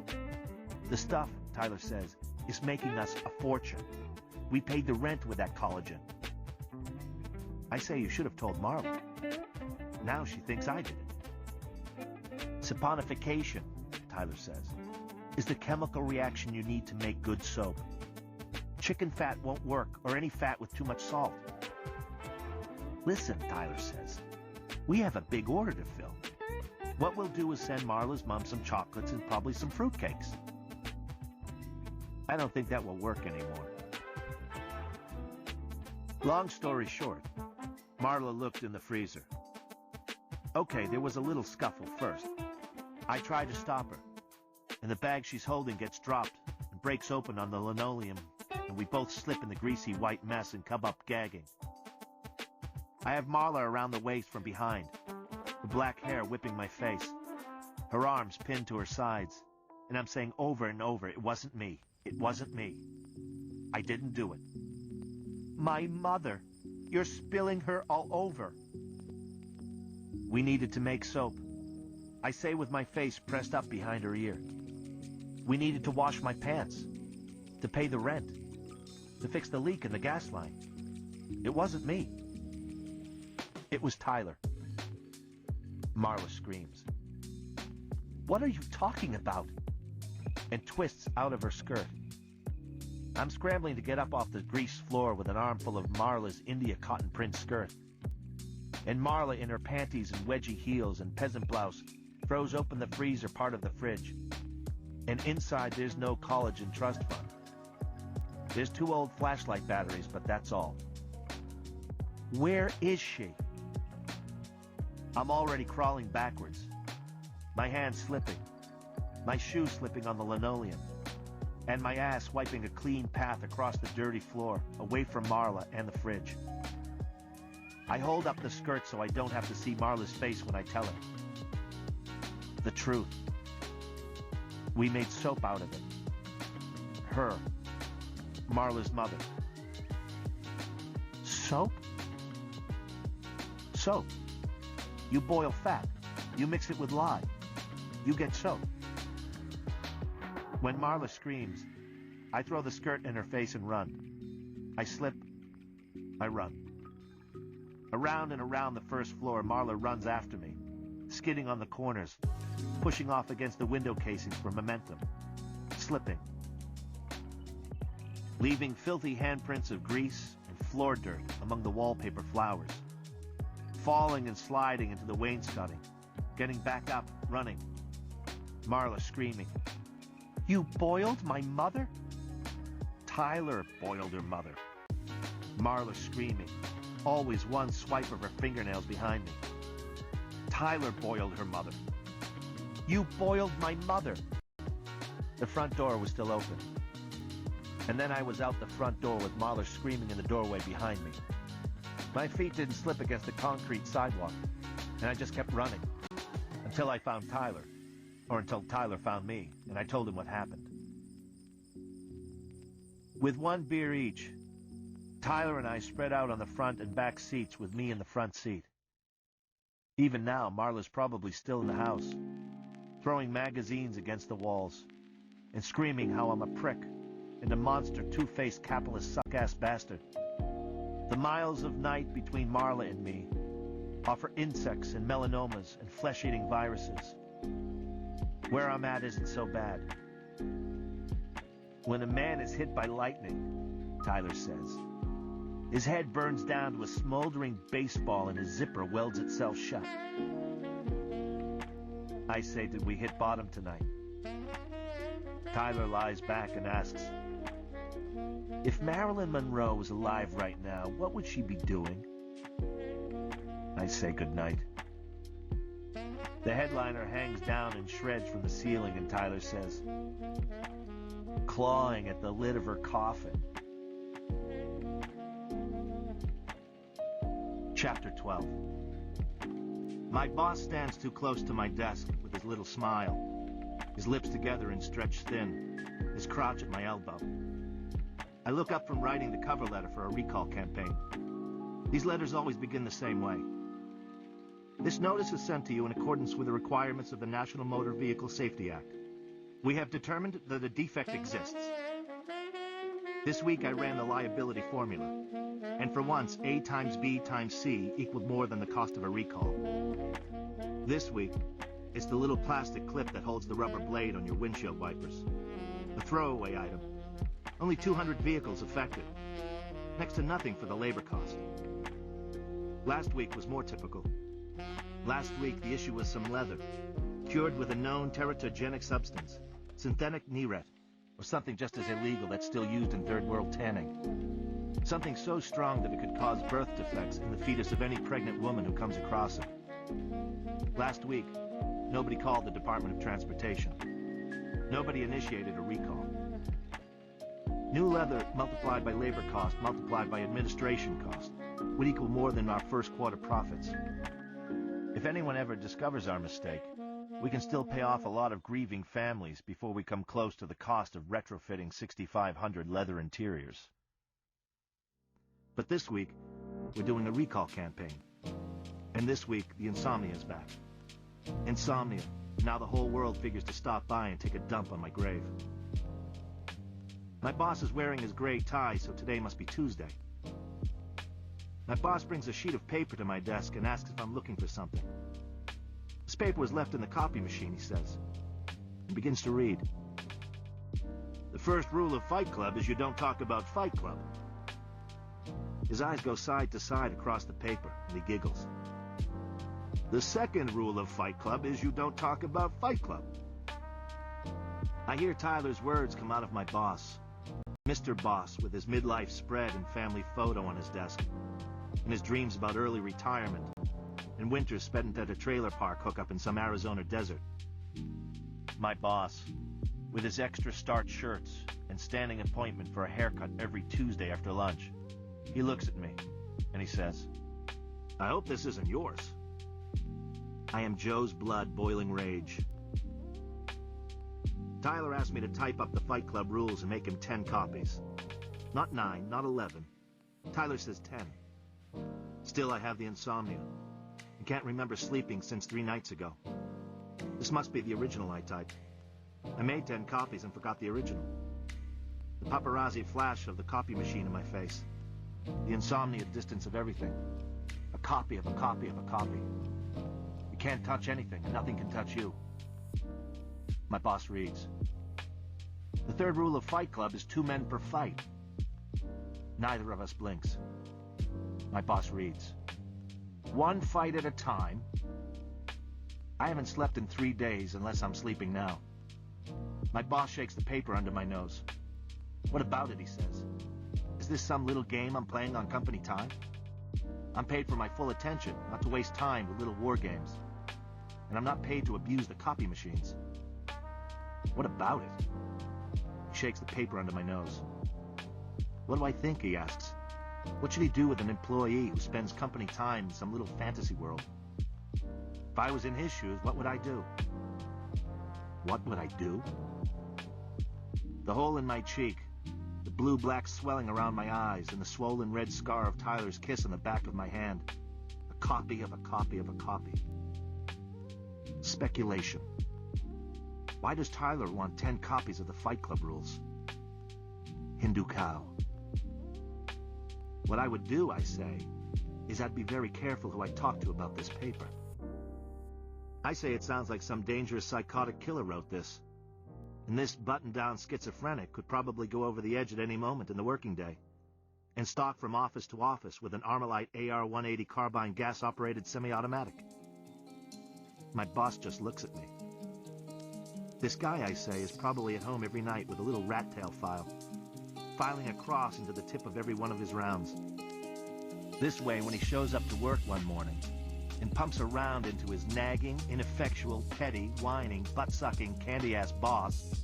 The stuff, Tyler says, is making us a fortune. We paid the rent with that collagen. I say you should have told Marla. Now she thinks I did it. Saponification, Tyler says, is the chemical reaction you need to make good soap. Chicken fat won't work, or any fat with too much salt. Listen, Tyler says, we have a big order to fill. What we'll do is send Marla's mom some chocolates and probably some fruitcakes. I don't think that will work anymore. Long story short, Marla looked in the freezer. Okay, there was a little scuffle first. I tried to stop her, and the bag she's holding gets dropped and breaks open on the linoleum, and we both slip in the greasy white mess and come up gagging. I have Marla around the waist from behind, the black hair whipping my face, her arms pinned to her sides, and I'm saying over and over, it wasn't me. It wasn't me. I didn't do it. My mother. You're spilling her all over. We needed to make soap. I say with my face pressed up behind her ear. We needed to wash my pants, to pay the rent, to fix the leak in the gas line. It wasn't me. It was Tyler. Marla screams. What are you talking about? And twists out of her skirt. I'm scrambling to get up off the greased floor with an armful of Marla's India cotton print skirt. And Marla in her panties and wedgie heels and peasant blouse throws open the freezer part of the fridge. And inside there's no collagen trust fund. There's 2 old flashlight batteries, but that's all. Where is she? I'm already crawling backwards. My hands slipping. My shoes slipping on the linoleum. And my ass wiping a clean path across the dirty floor, away from Marla and the fridge. I hold up the skirt so I don't have to see Marla's face when I tell her. The truth. We made soap out of it. Her. Marla's mother. Soap? Soap. You boil fat. You mix it with lye. You get soap. When Marla screams, I throw the skirt in her face and run. I slip. I run. Around and around the first floor, Marla runs after me, skidding on the corners, pushing off against the window casings for momentum, slipping, leaving filthy handprints of grease and floor dirt among the wallpaper flowers, falling and sliding into the wainscoting, getting back up, running. Marla screaming, "You boiled my mother?" Tyler boiled her mother. Marla screaming, always one swipe of her fingernails behind me. Tyler boiled her mother. "You boiled my mother." The front door was still open. And then I was out the front door with Marla screaming in the doorway behind me. My feet didn't slip against the concrete sidewalk, and I just kept running until I found Tyler, or until Tyler found me, and I told him what happened. With one beer each, Tyler and I spread out on the front and back seats with me in the front seat. Even now, Marla's probably still in the house, throwing magazines against the walls, and screaming how I'm a prick and a monster, two-faced, capitalist, suck-ass bastard. The miles of night between Marla and me offer insects and melanomas and flesh-eating viruses. Where I'm at isn't so bad. When a man is hit by lightning, Tyler says, his head burns down to a smoldering baseball and his zipper welds itself shut. I say, did we hit bottom tonight? Tyler lies back and asks, If Marilyn Monroe was alive right now, what would she be doing? I say goodnight. The headliner hangs down in shreds from the ceiling, and Tyler says, clawing at the lid of her coffin. Chapter 12. My boss stands too close to my desk with his little smile, his lips together and stretched thin, his crotch at my elbow. I look up from writing the cover letter for a recall campaign. These letters always begin the same way. This notice is sent to you in accordance with the requirements of the National Motor Vehicle Safety Act. We have determined that a defect exists. This week I ran the liability formula, and for once A times B times C equaled more than the cost of a recall. This week, it's the little plastic clip that holds the rubber blade on your windshield wipers. A throwaway item. Only 200 vehicles affected. Next to nothing for the labor cost. Last week was more typical. Last week the issue was some leather, cured with a known teratogenic substance, synthetic Niret, or something just as illegal that's still used in third world tanning. Something so strong that it could cause birth defects in the fetus of any pregnant woman who comes across it. Last week, nobody called the Department of Transportation. Nobody initiated a recall. New leather multiplied by labor cost multiplied by administration cost would equal more than our first quarter profits. If anyone ever discovers our mistake, we can still pay off a lot of grieving families before we come close to the cost of retrofitting 6,500 leather interiors. But this week, we're doing a recall campaign. And this week, the insomnia is back. Insomnia. Now the whole world figures to stop by and take a dump on my grave. My boss is wearing his gray tie, so today must be Tuesday. My boss brings a sheet of paper to my desk and asks if I'm looking for something. This paper was left in the copy machine, he says, and begins to read. The first rule of Fight Club is you don't talk about Fight Club. His eyes go side to side across the paper, and he giggles. The second rule of Fight Club is you don't talk about Fight Club. I hear Tyler's words come out of my boss. Mr. Boss, with his midlife spread and family photo on his desk, and his dreams about early retirement, and winters spent at a trailer park hookup in some Arizona desert. My boss, with his extra starch shirts and standing appointment for a haircut every Tuesday after lunch. He looks at me, and he says, I hope this isn't yours. I am Joe's blood boiling rage. Tyler asked me to type up the Fight Club rules and make him 10 copies. Not 9, not 11. Tyler says 10. Still, I have the insomnia. I can't remember sleeping since 3 nights ago. This must be the original I typed. I made 10 copies and forgot the original. The paparazzi flash of the copy machine in my face. The insomnia distance of everything. A copy of a copy of a copy. You can't touch anything, and nothing can touch you. My boss reads. The third rule of Fight Club is 2 men per fight. Neither of us blinks. My boss reads. 1 fight at a time. I haven't slept in 3 days unless I'm sleeping now. My boss shakes the paper under my nose. What about it, he says. Is this some little game I'm playing on company time? I'm paid for my full attention, not to waste time with little war games. And I'm not paid to abuse the copy machines. What about it? He shakes the paper under my nose. What do I think, he asks. What should he do with an employee who spends company time in some little fantasy world? If I was in his shoes, what would I do? What would I do? The hole in my cheek, the blue-black swelling around my eyes, and the swollen red scar of Tyler's kiss on the back of my hand. A copy of a copy of a copy. Speculation. Why does Tyler want 10 copies of the Fight Club rules? Hindu cow. What I would do, I say, is I'd be very careful who I talk to about this paper. I say it sounds like some dangerous psychotic killer wrote this. And this button-down schizophrenic could probably go over the edge at any moment in the working day and stalk from office to office with an Armalite AR-180 carbine gas-operated semi-automatic. My boss just looks at me. This guy, I say, is probably at home every night with a little rat tail file, filing across into the tip of every one of his rounds. This way, when he shows up to work one morning and pumps a round into his nagging, ineffectual, petty, whining, butt-sucking, candy-ass boss,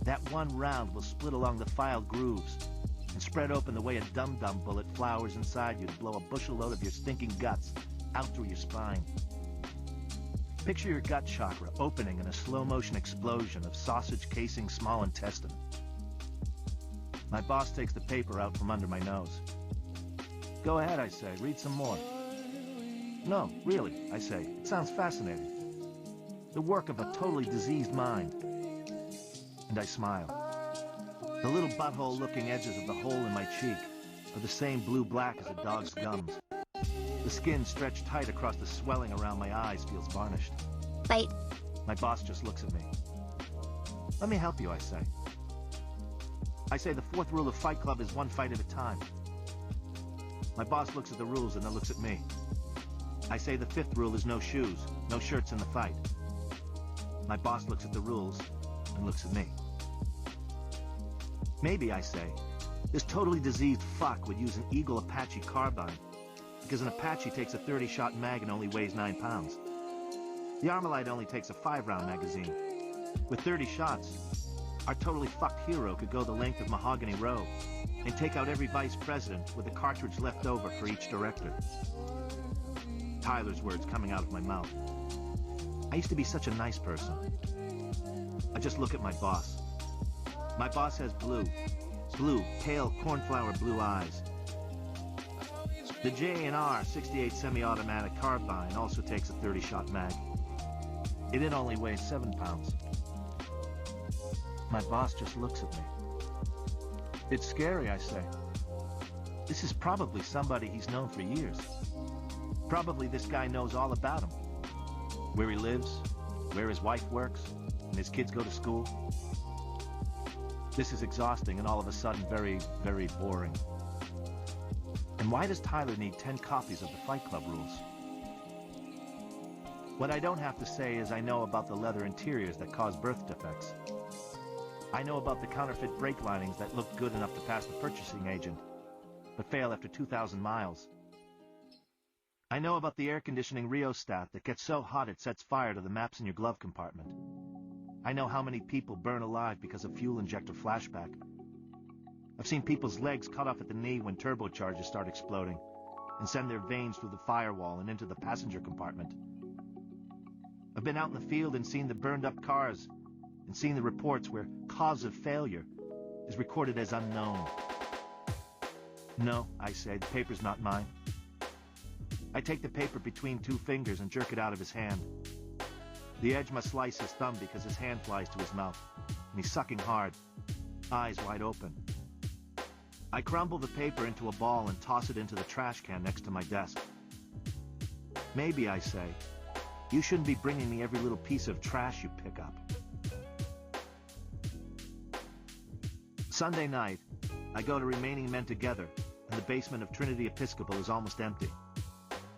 that one round will split along the filed grooves and spread open the way a dum-dum bullet flowers inside you to blow a bushel load of your stinking guts out through your spine. Picture your gut chakra opening in a slow-motion explosion of sausage casing small intestine. My boss takes the paper out from under my nose. Go ahead, I say, read some more. No, really, I say, it sounds fascinating. The work of a totally diseased mind. And I smile. The little butthole-looking edges of the hole in my cheek are the same blue-black as a dog's gums. The skin stretched tight across the swelling around my eyes feels varnished. Fight. My boss just looks at me. Let me help you, I say. I say the fourth rule of Fight Club is one fight at a time. My boss looks at the rules and then looks at me. I say the fifth rule is no shoes, no shirts in the fight. My boss looks at the rules and looks at me. Maybe, I say, this totally diseased fuck would use an Eagle Apache carbine, because an Apache takes a 30-shot mag and only weighs 9 pounds. The Armalite only takes a 5-round magazine. With 30 shots, our totally fucked hero could go the length of Mahogany Row and take out every vice president with a cartridge left over for each director. Tyler's words coming out of my mouth. I used to be such a nice person. I just look at my boss. My boss has blue, pale cornflower blue eyes. The J&R 68 semi-automatic carbine also takes a 30-shot mag. It only weighs 7 pounds. My boss just looks at me. It's scary, I say. This is probably somebody he's known for years. Probably this guy knows all about him. Where he lives, where his wife works, and his kids go to school. This is exhausting and all of a sudden very, very boring. And why does Tyler need 10 copies of the Fight Club rules? What I don't have to say is I know about the leather interiors that cause birth defects. I know about the counterfeit brake linings that look good enough to pass the purchasing agent, but fail after 2,000 miles. I know about the air conditioning rheostat that gets so hot it sets fire to the maps in your glove compartment. I know how many people burn alive because of fuel injector flashback. I've seen people's legs cut off at the knee when turbochargers start exploding and send their veins through the firewall and into the passenger compartment. I've been out in the field and seen the burned up cars and seen the reports where cause of failure is recorded as unknown. No, I say, the paper's not mine. I take the paper between 2 fingers and jerk it out of his hand. The edge must slice his thumb because his hand flies to his mouth, and he's sucking hard, eyes wide open. I crumble the paper into a ball and toss it into the trash can next to my desk. Maybe, I say, you shouldn't be bringing me every little piece of trash you pick up. Sunday night, I go to Remaining Men Together, and the basement of Trinity Episcopal is almost empty.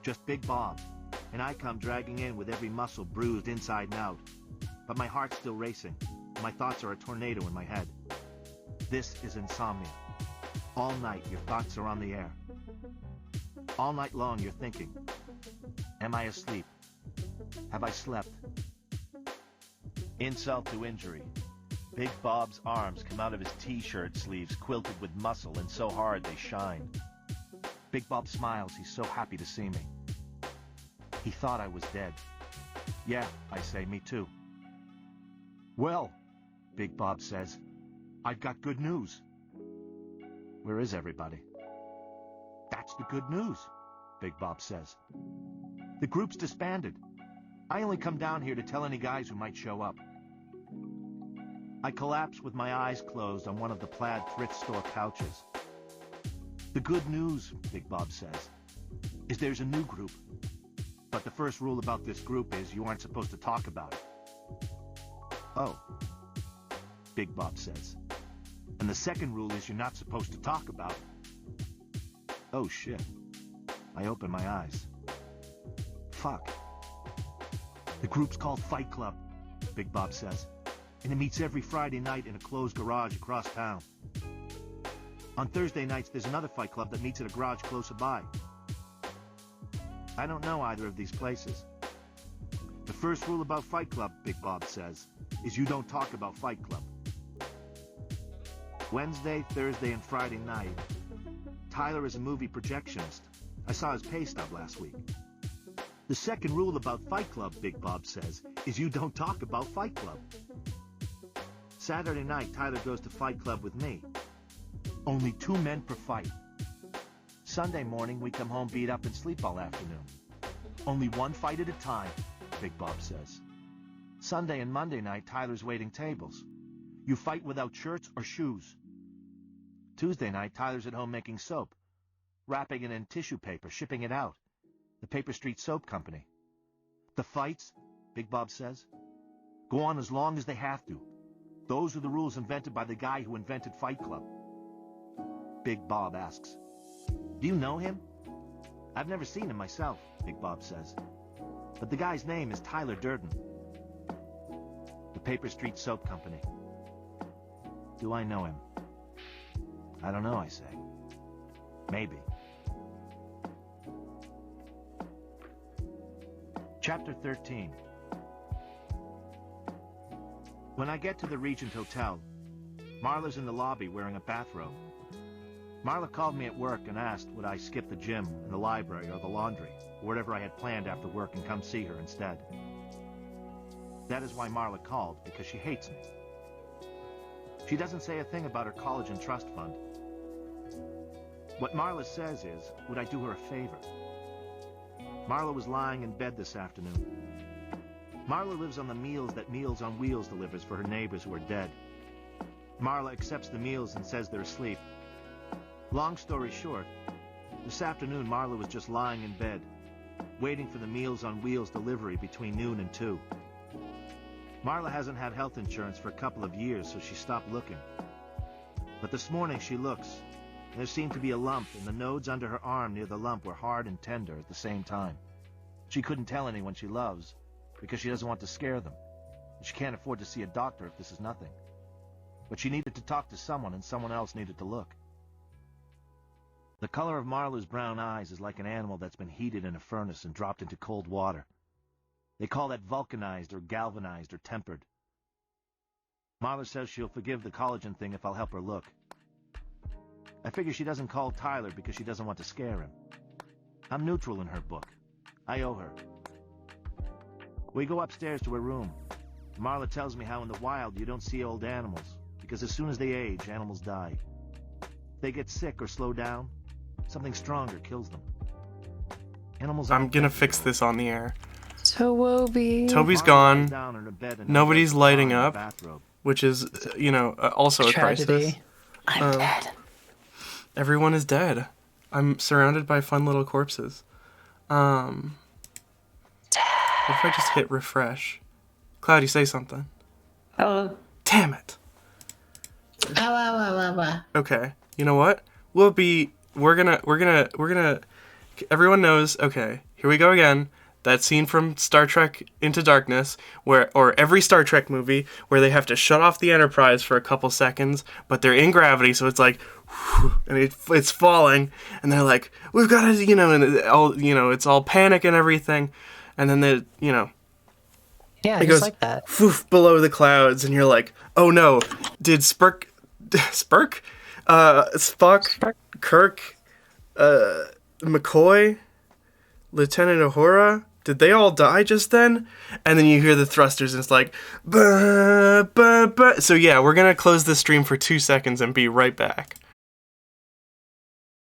Just Big Bob, and I come dragging in with every muscle bruised inside and out. But my heart's still racing, and my thoughts are a tornado in my head. This is insomnia. All night, your thoughts are on the air. All night long, you're thinking, am I asleep? Have I slept? Insult to injury. Big Bob's arms come out of his t-shirt sleeves quilted with muscle and so hard they shine. Big Bob smiles, he's so happy to see me. He thought I was dead. Yeah, I say, me too. Well, Big Bob says, I've got good news. Where is everybody? That's the good news, Big Bob says. The group's disbanded. I only come down here to tell any guys who might show up. I collapse with my eyes closed on one of the plaid thrift store couches. The good news, Big Bob says, is there's a new group. But the first rule about this group is you aren't supposed to talk about it. Oh, Big Bob says. And the second rule is you're not supposed to talk about it. Oh shit. I open my eyes. Fuck. The group's called Fight Club, Big Bob says. And it meets every Friday night in a closed garage across town. On Thursday nights, there's another fight club that meets at a garage closer by. I don't know either of these places. The first rule about Fight Club, Big Bob says, is you don't talk about Fight Club. Wednesday, Thursday, and Friday night, Tyler is a movie projectionist. I saw his pay stub last week. The second rule about Fight Club, Big Bob says, is you don't talk about Fight Club. Saturday night, Tyler goes to Fight Club with me. Only 2 men per fight. Sunday morning, we come home beat up and sleep all afternoon. Only 1 fight at a time, Big Bob says. Sunday and Monday night, Tyler's waiting tables. You fight without shirts or shoes. Tuesday night, Tyler's at home making soap, wrapping it in tissue paper, shipping it out. The Paper Street Soap Company. The fights, Big Bob says, go on as long as they have to. Those are the rules invented by the guy who invented Fight Club. Big Bob asks, do you know him? I've never seen him myself, Big Bob says. But the guy's name is Tyler Durden. The Paper Street Soap Company. Do I know him? I don't know, I say. Maybe. Chapter 13. When I get to the Regent Hotel, Marla's in the lobby wearing a bathrobe. Marla called me at work and asked would I skip the gym and the library or the laundry, or whatever I had planned after work, and come see her instead. That is why Marla called, because she hates me. She doesn't say a thing about her college and trust fund. What Marla says is, would I do her a favor? Marla was lying in bed this afternoon. Marla lives on the meals that Meals on Wheels delivers for her neighbors who are dead. Marla accepts the meals and says they're asleep. Long story short, this afternoon Marla was just lying in bed, waiting for the Meals on Wheels delivery between noon and 2. Marla hasn't had health insurance for a couple of years, so she stopped looking. But this morning she looks, and there seemed to be a lump, and the nodes under her arm near the lump were hard and tender at the same time. She couldn't tell anyone she loves, because she doesn't want to scare them. She can't afford to see a doctor if this is nothing. But she needed to talk to someone, and someone else needed to look. The color of Marla's brown eyes is like an animal that's been heated in a furnace and dropped into cold water. They call that vulcanized or galvanized or tempered. Marla says she'll forgive the collagen thing if I'll help her look. I figure she doesn't call Tyler because she doesn't want to scare him. I'm neutral in her book. I owe her. We go upstairs to her room. Marla tells me how in the wild you don't see old animals, because as soon as they age, animals die. If they get sick or slow down, something stronger kills them. Animals. I'm gonna fix this on the air. Toby. Toby's gone. Nobody's lighting up, which is, also a crisis. I'm dead. Everyone is dead. I'm surrounded by fun little corpses. What if I just hit refresh? Cloudy, say something. Hello. Damn it. Okay. You know what? We're gonna, everyone knows, okay, here we go again. That scene from Star Trek Into Darkness, or every Star Trek movie, where they have to shut off the Enterprise for a couple seconds, but they're in gravity, so it's like, whew, and it's falling, and they're like, we've got to, it's all panic and everything, and then it Yeah, it just goes like that. Poof, below the clouds, and you're like, oh no, did Spock, Kirk, McCoy, Lieutenant Uhura, did they all die just then? And then you hear the thrusters and it's like, bah, bah, bah. So yeah, we're gonna close the stream for 2 seconds and be right back.